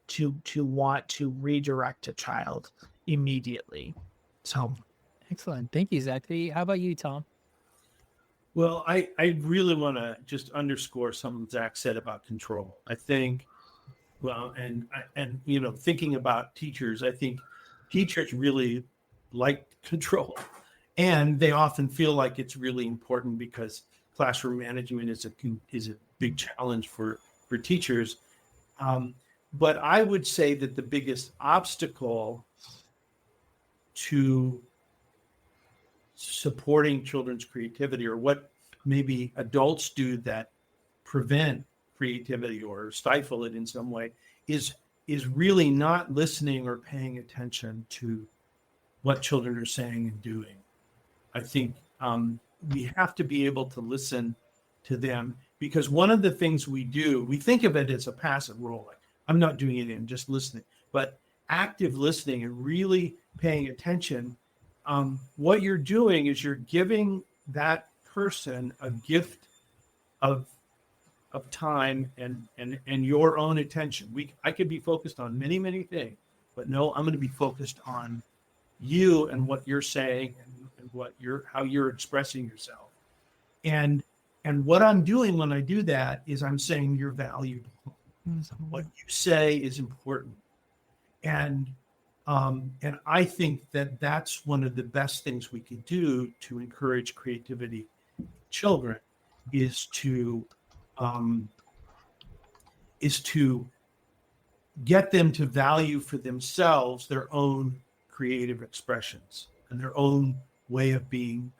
to want to redirect a child immediately. So Excellent. Thank you, Zachary. How about you, Tom? Well, I really want to just underscore something Zach said about control. I think, well, and thinking about teachers, I think teachers really like control, and they often feel like it's really important because classroom management is a big challenge for teachers. But I would say that the biggest obstacle to supporting children's creativity, or what maybe adults do that prevent creativity or stifle it in some way, is really not listening or paying attention to what children are saying and doing. I think we have to be able to listen to them, because one of the things we think of it as a passive role. Like, I'm not doing it, I'm just listening. But active listening and really paying attention, what you're doing is you're giving that person a gift of time and your own attention. I could be focused on many things, but no, I'm going to be focused on you and what you're saying, and how you're expressing yourself. And what I'm doing when I do that is I'm saying you're valuable. What you say is important. And I think that that's one of the best things we can do to encourage creativity in children is to um, get them to value for themselves their own creative expressions and their own way of being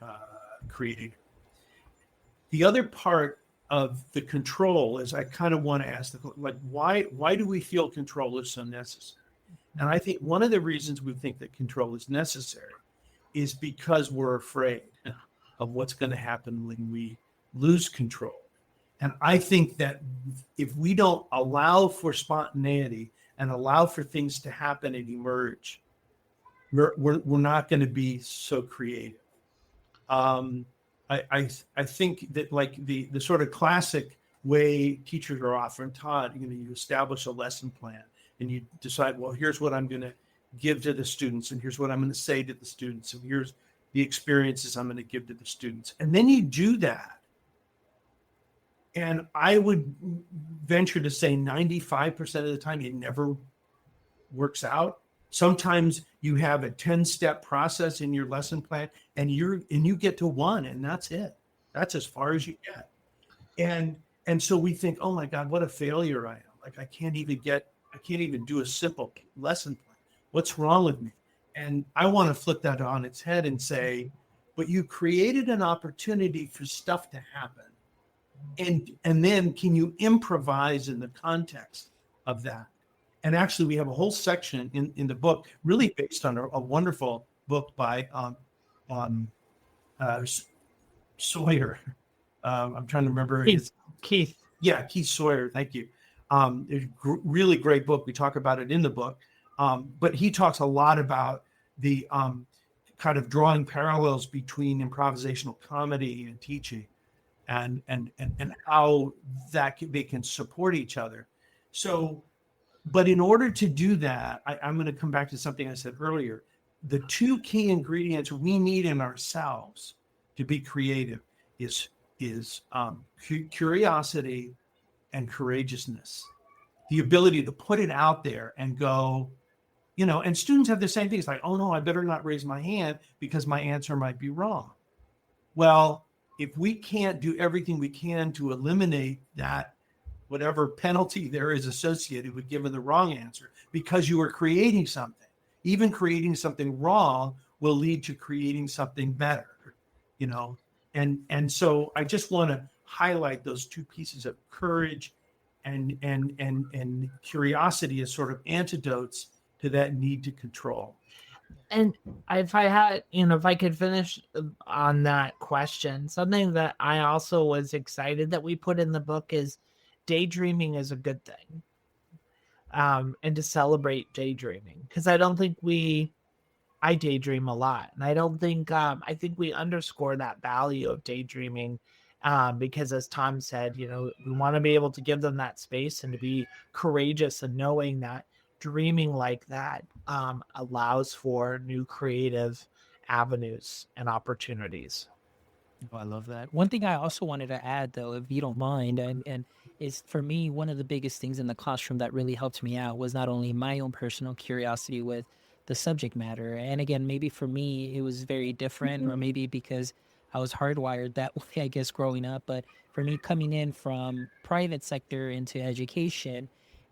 creative. The other part of the control is I kind of want to ask why do we feel control is so necessary? And I think one of the reasons we think that control is necessary is because we're afraid of what's going to happen when we lose control. And I think that if we don't allow for spontaneity and allow for things to happen and emerge, we're not going to be so creative. I think that like the sort of classic way teachers are often taught, you establish a lesson plan and you decide, well, here's what I'm going to give to the students, and here's what I'm going to say to the students, and here's the experiences I'm going to give to the students. And then you do that. And I would venture to say 95% of the time it never works out. Sometimes you have a 10-step process in your lesson plan and you get to one and that's it. That's as far as you get. And so we think, oh my God, what a failure I am. Like I can't even do a simple lesson plan. What's wrong with me? And I want to flip that on its head and say, but you created an opportunity for stuff to happen. And then can you improvise in the context of that? And actually, we have a whole section in the book, really based on a wonderful book by Sawyer. I'm trying to remember Keith. Yeah, Keith Sawyer. Thank you. Really great book. We talk about it in the book, but he talks a lot about the kind of drawing parallels between improvisational comedy and teaching, and how they can support each other. So. But in order to do that, I'm going to come back to something I said earlier. The two key ingredients we need in ourselves to be creative is curiosity and courageousness. The ability to put it out there and go, and students have the same thing. It's like, oh no, I better not raise my hand because my answer might be wrong. Well, if we can't do everything we can to eliminate that, whatever penalty there is associated with giving the wrong answer, because you are creating something. Even creating something wrong will lead to creating something better, And so I just want to highlight those two pieces of courage and curiosity as sort of antidotes to that need to control. And if I could finish on that question, something that I also was excited that we put in the book is daydreaming is a good thing, and to celebrate daydreaming, because I don't think I daydream a lot, and I don't think I think we underscore that value of daydreaming, because as Tom said, we want to be able to give them that space and to be courageous and knowing that dreaming like that allows for new creative avenues and opportunities. Oh, I love that. One thing I also wanted to add, though, if you don't mind, and is for me, one of the biggest things in the classroom that really helped me out was not only my own personal curiosity with the subject matter. And again, maybe for me, it was very different, or maybe because I was hardwired that way, I guess, growing up. But for me, coming in from private sector into education,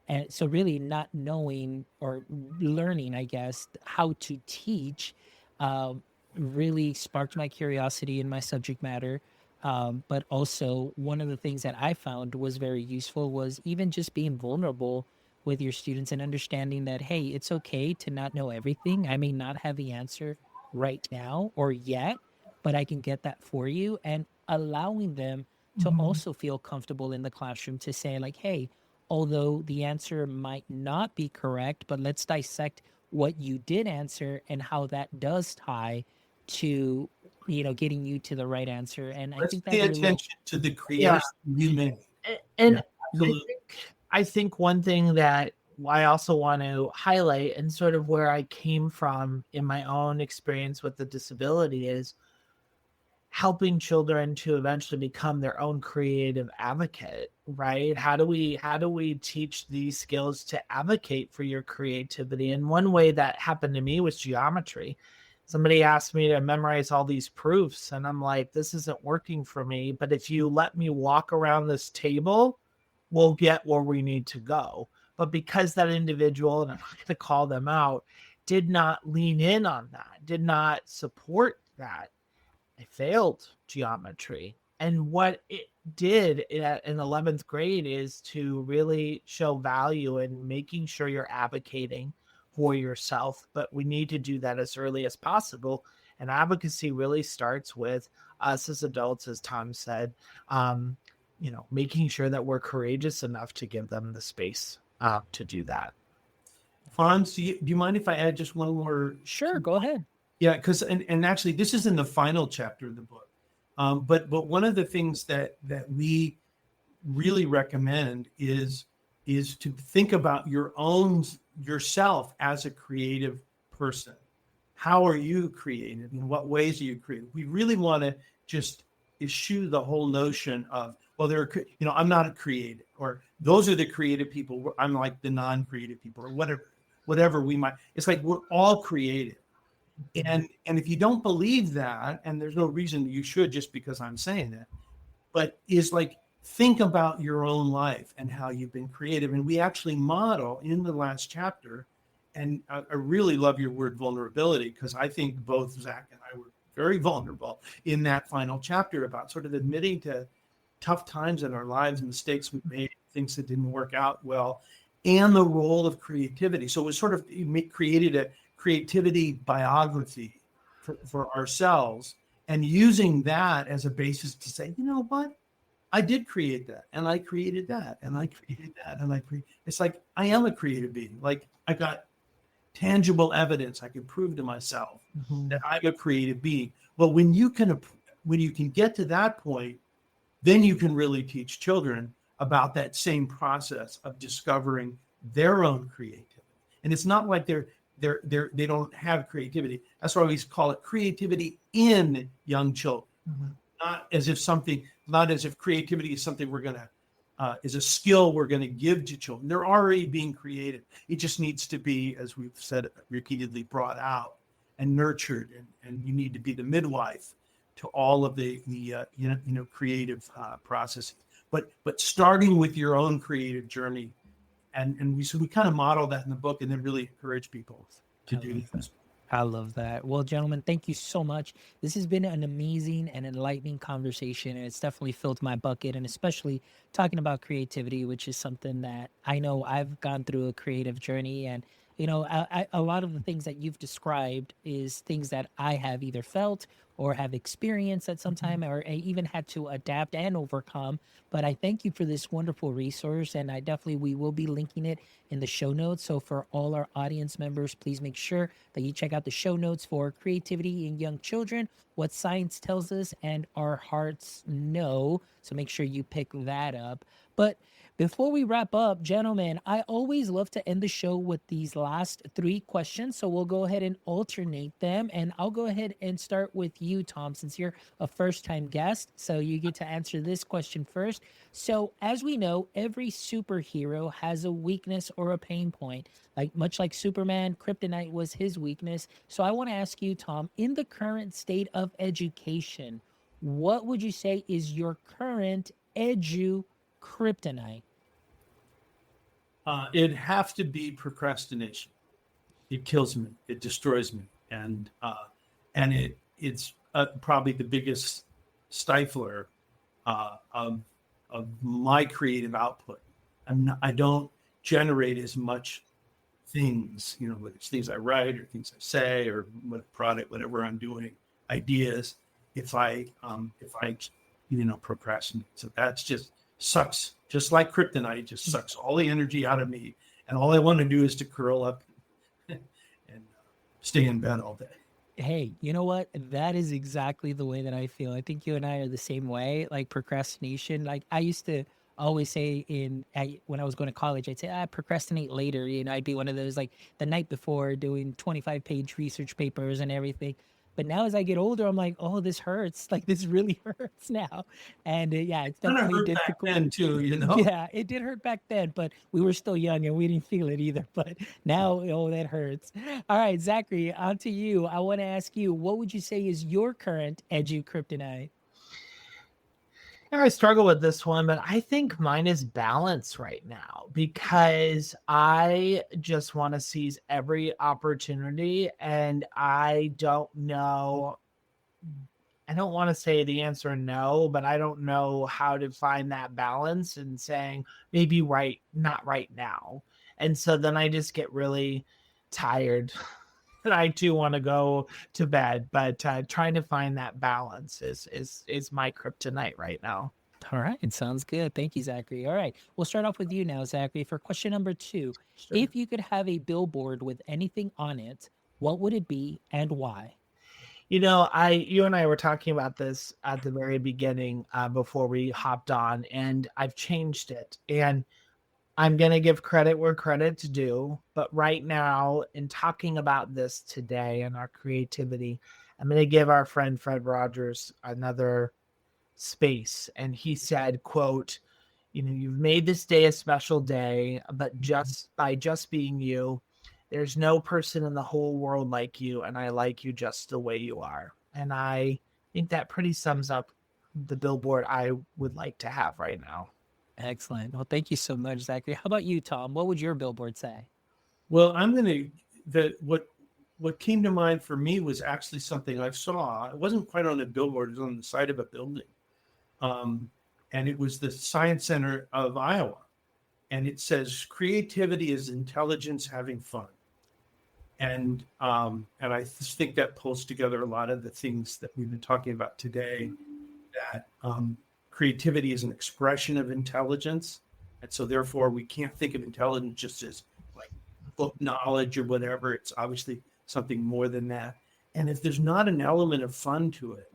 and so really not knowing or learning, I guess, how to teach, um, really sparked my curiosity in my subject matter. But also, one of the things that I found was very useful was even just being vulnerable with your students and understanding that, hey, it's okay to not know everything. I may not have the answer right now or yet, but I can get that for you, and allowing them to also feel comfortable in the classroom to say, like, hey, although the answer might not be correct, but let's dissect what you did answer and how that does tie to getting you to the right answer. And I Let's think pay that's really attention to the creation you made. And Absolutely. I think one thing that I also want to highlight, and sort of where I came from in my own experience with the disability, is helping children to eventually become their own creative advocate, right? How do we teach these skills to advocate for your creativity? And one way that happened to me was geometry. Somebody asked me to memorize all these proofs, and I'm like, this isn't working for me. But if you let me walk around this table, we'll get where we need to go. But because that individual, and I'm not going to call them out, did not lean in on that, did not support that, I failed geometry. And what it did in 11th grade is to really show value in making sure you're advocating for yourself. But we need to do that as early as possible. And advocacy really starts with us as adults, as Tom said, making sure that we're courageous enough to give them the space to do that. Fonz, do you mind if I add just one more? Sure, go ahead. Yeah, because and actually this is in the final chapter of the book. But one of the things that we really recommend is to think about yourself as a creative person. How are you creative? In what ways are you creative? We really want to just eschew the whole notion of, well, I'm not a creative, or those are the creative people. I'm like the non-creative people, or whatever we might. It's like we're all creative. And if you don't believe that, and there's no reason you should just because I'm saying that, but is like, think about your own life and how you've been creative. And we actually model in the last chapter, and I really love your word vulnerability, because I think both Zach and I were very vulnerable in that final chapter about sort of admitting to tough times in our lives, mistakes we've made, things that didn't work out well, and the role of creativity. So it was sort of created a creativity biography for ourselves, and using that as a basis to say, you know what, I did create that, and I created that, and I created that, and it's like, I am a creative being. Like, I got tangible evidence I can prove to myself that I'm a creative being. Well, when you can get to that point, then you can really teach children about that same process of discovering their own creativity. And it's not like they don't have creativity. That's why we call it creativity in young children. Not as if creativity is something we're going to is a skill we're going to give to children. They're already being creative. It just needs to be, as we've said repeatedly, brought out and nurtured, and you need to be the midwife to all of the creative processes. But starting with your own creative journey, and we kind of model that in the book, and then really encourage people to do this. I love that. Well, gentlemen, thank you so much. This has been an amazing and enlightening conversation, and it's definitely filled my bucket, and especially talking about creativity, which is something that I know I've gone through a creative journey. And, a lot of the things that you've described is things that I have either felt or have experienced at some time, or I even had to adapt and overcome. But I thank you for this wonderful resource, and we will be linking it in the show notes. So for all our audience members, please make sure that you check out the show notes for creativity in young children, what science tells us and our hearts know. So make sure you pick that up. But before we wrap up, gentlemen, I always love to end the show with these last 3 questions. So we'll go ahead and alternate them. And I'll go ahead and start with you, Tom, since you're a first-time guest. So you get to answer this question first. So as we know, every superhero has a weakness or a pain point. Much like Superman, kryptonite was his weakness. So I want to ask you, Tom, in the current state of education, what would you say is your current kryptonite? It'd have to be procrastination. It kills me. It destroys me, and it's probably the biggest stifler of my creative output. I don't generate as much things, whether it's things I write or things I say or what product, whatever I'm doing, ideas. If I procrastinate, so that's just sucks. Just like kryptonite, just sucks all the energy out of me, and all I want to do is to curl up and stay in bed all day. Hey, you know what? That is exactly the way that I feel. I think you and I are the same way. Like procrastination. Like I used to always say when I was going to college, I'd say, I procrastinate later. I'd be one of those like the night before doing 25-page research papers and everything. But now as I get older, I'm like, oh, this hurts. Like this really hurts now. And yeah, it's Kind of definitely hurt back difficult. then too, you know. Yeah, it did hurt back then, but we were still young and we didn't feel it either. But now, oh, that hurts. All right, Zachary, on to you. I want to ask you, what would you say is your current edu kryptonite? I struggle with this one, but I think mine is balance right now because I just want to seize every opportunity, and I don't know. I don't want to say the answer no, but I don't know how to find that balance and saying maybe right, not right now. And so then I just get really tired and I too want to go to bed, but trying to find that balance is my kryptonite right now. All right, sounds good. Thank you, Zachary. All right, we'll start off with you now, Zachary, for question number 2. Sure. If you could have a billboard with anything on it, what would it be and why? You and I were talking about this at the very beginning before we hopped on, and I've changed it. And I'm going to give credit where credit's due. But right now, in talking about this today and our creativity, I'm going to give our friend Fred Rogers another space. And he said, quote, you've made this day a special day, but just being you, there's no person in the whole world like you, and I like you just the way you are. And I think that pretty sums up the billboard I would like to have right now. Excellent. Well, thank you so much, Zachary. How about you, Tom? What would your billboard say? Well, what came to mind for me was actually something I saw. It wasn't quite on a billboard; it was on the side of a building, and it was the Science Center of Iowa, and it says, "Creativity is intelligence having fun." And I think that pulls together a lot of the things that we've been talking about today, that creativity is an expression of intelligence. And so therefore we can't think of intelligence just as like book knowledge or whatever. It's obviously something more than that. And if there's not an element of fun to it,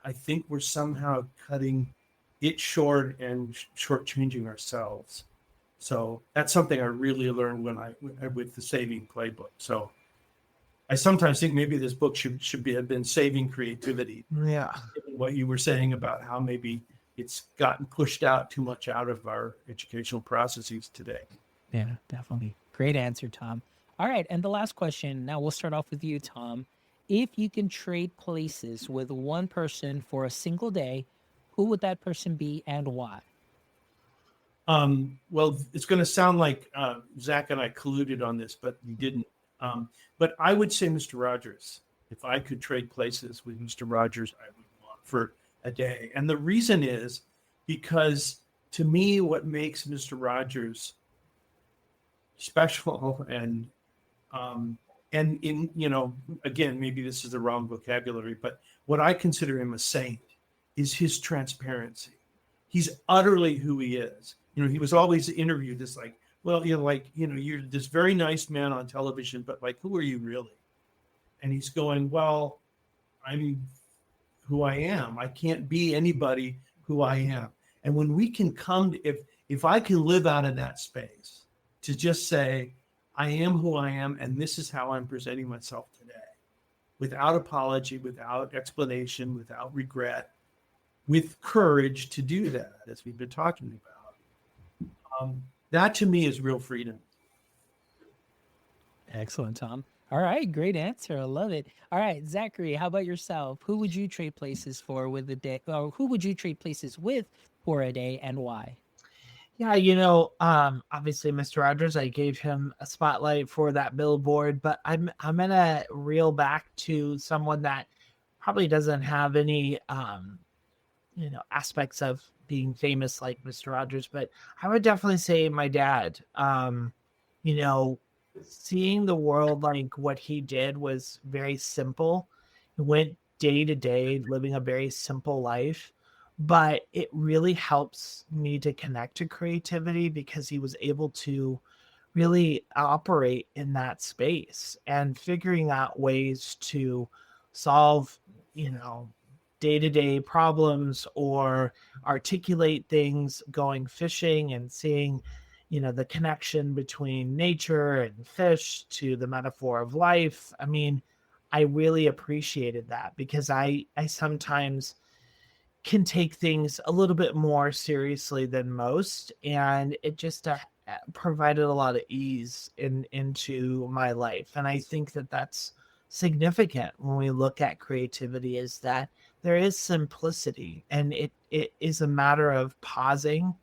I think we're somehow cutting it short and shortchanging ourselves. So that's something I really learned with the Saving Playbook. So I sometimes think maybe this book should have been Saving Creativity. Yeah. Given what you were saying about how maybe it's gotten pushed out too much out of our educational processes today. Yeah, definitely. Great answer, Tom. All right, and the last question. Now we'll start off with you, Tom. If you can trade places with one person for a single day, who would that person be and why? Well, it's going to sound like Zach and I colluded on this, but we didn't. But I would say Mr. Rogers. If I could trade places with Mr. Rogers, I would want for a day. And the reason is because to me, what makes Mr. Rogers special and again, maybe this is the wrong vocabulary, but what I consider him a saint is his transparency. He's utterly who he is. He was always interviewed as like, well, you're this very nice man on television, but like, who are you really? And he's going, well, I'm who I am. I can't be anybody who I am. And when we can come to, if I can live out of that space to just say, I am who I am, and this is how I'm presenting myself today, without apology, without explanation, without regret, with courage to do that, as we've been talking about. That to me is real freedom. Excellent, Tom. All right, great answer. I love it. All right, Zachary, how about yourself? Who would you trade places for with a day, or who would you trade places with for a day, and why? Yeah, obviously Mr. Rogers, I gave him a spotlight for that billboard, but I'm gonna reel back to someone that probably doesn't have any aspects of being famous like Mr. Rogers, but I would definitely say my dad. Seeing the world like what he did was very simple. He went day to day, living a very simple life, but it really helps me to connect to creativity because he was able to really operate in that space and figuring out ways to solve, day-to-day problems or articulate things, going fishing and seeing the connection between nature and fish to the metaphor of life. I mean, I really appreciated that, because I sometimes can take things a little bit more seriously than most, and it just provided a lot of ease into my life. And I think that that's significant when we look at creativity, is that there is simplicity, and it is a matter of pausing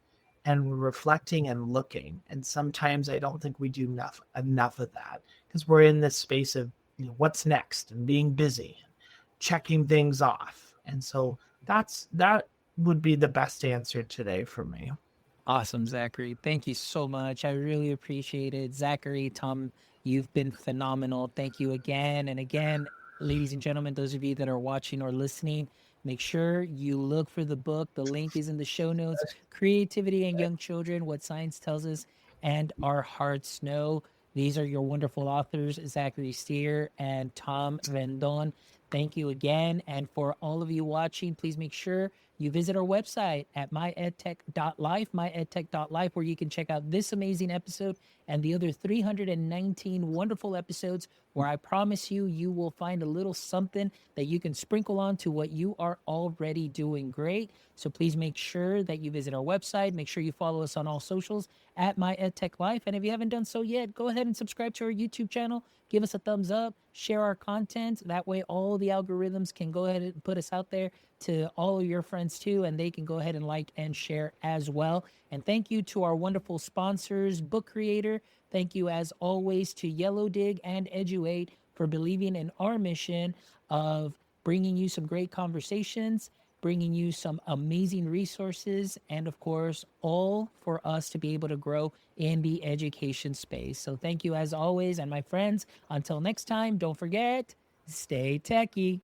and reflecting and looking. And sometimes I don't think we do enough of that, because we're in this space of, what's next, and being busy, checking things off. And so that would be the best answer today for me. Awesome, Zachary. Thank you so much. I really appreciate it. Zachary, Tom, you've been phenomenal. Thank you again and again. Ladies and gentlemen, those of you that are watching or listening, make sure you look for the book. The link is in the show notes. Creativity and Young Children, What Science Tells Us and Our Hearts Know. These are your wonderful authors, Zachary Stier and Tom Rendon. Thank you again. And for all of you watching, please make sure you visit our website at myedtech.life, where you can check out this amazing episode and the other 319 wonderful episodes, where I promise you, you will find a little something that you can sprinkle on to what you are already doing great. So please make sure that you visit our website. Make sure you follow us on all socials at myedtechlife. And if you haven't done so yet, go ahead and subscribe to our YouTube channel. Give us a thumbs up, share our content. That way all the algorithms can go ahead and put us out there to all of your friends too, and they can go ahead and like and share as well. And thank you to our wonderful sponsors, Book Creator. Thank you as always to Yellow Dig and Eduate for believing in our mission of bringing you some great conversations, bringing you some amazing resources, and of course, all for us to be able to grow in the education space. So thank you as always. And my friends, until next time, don't forget, stay techie.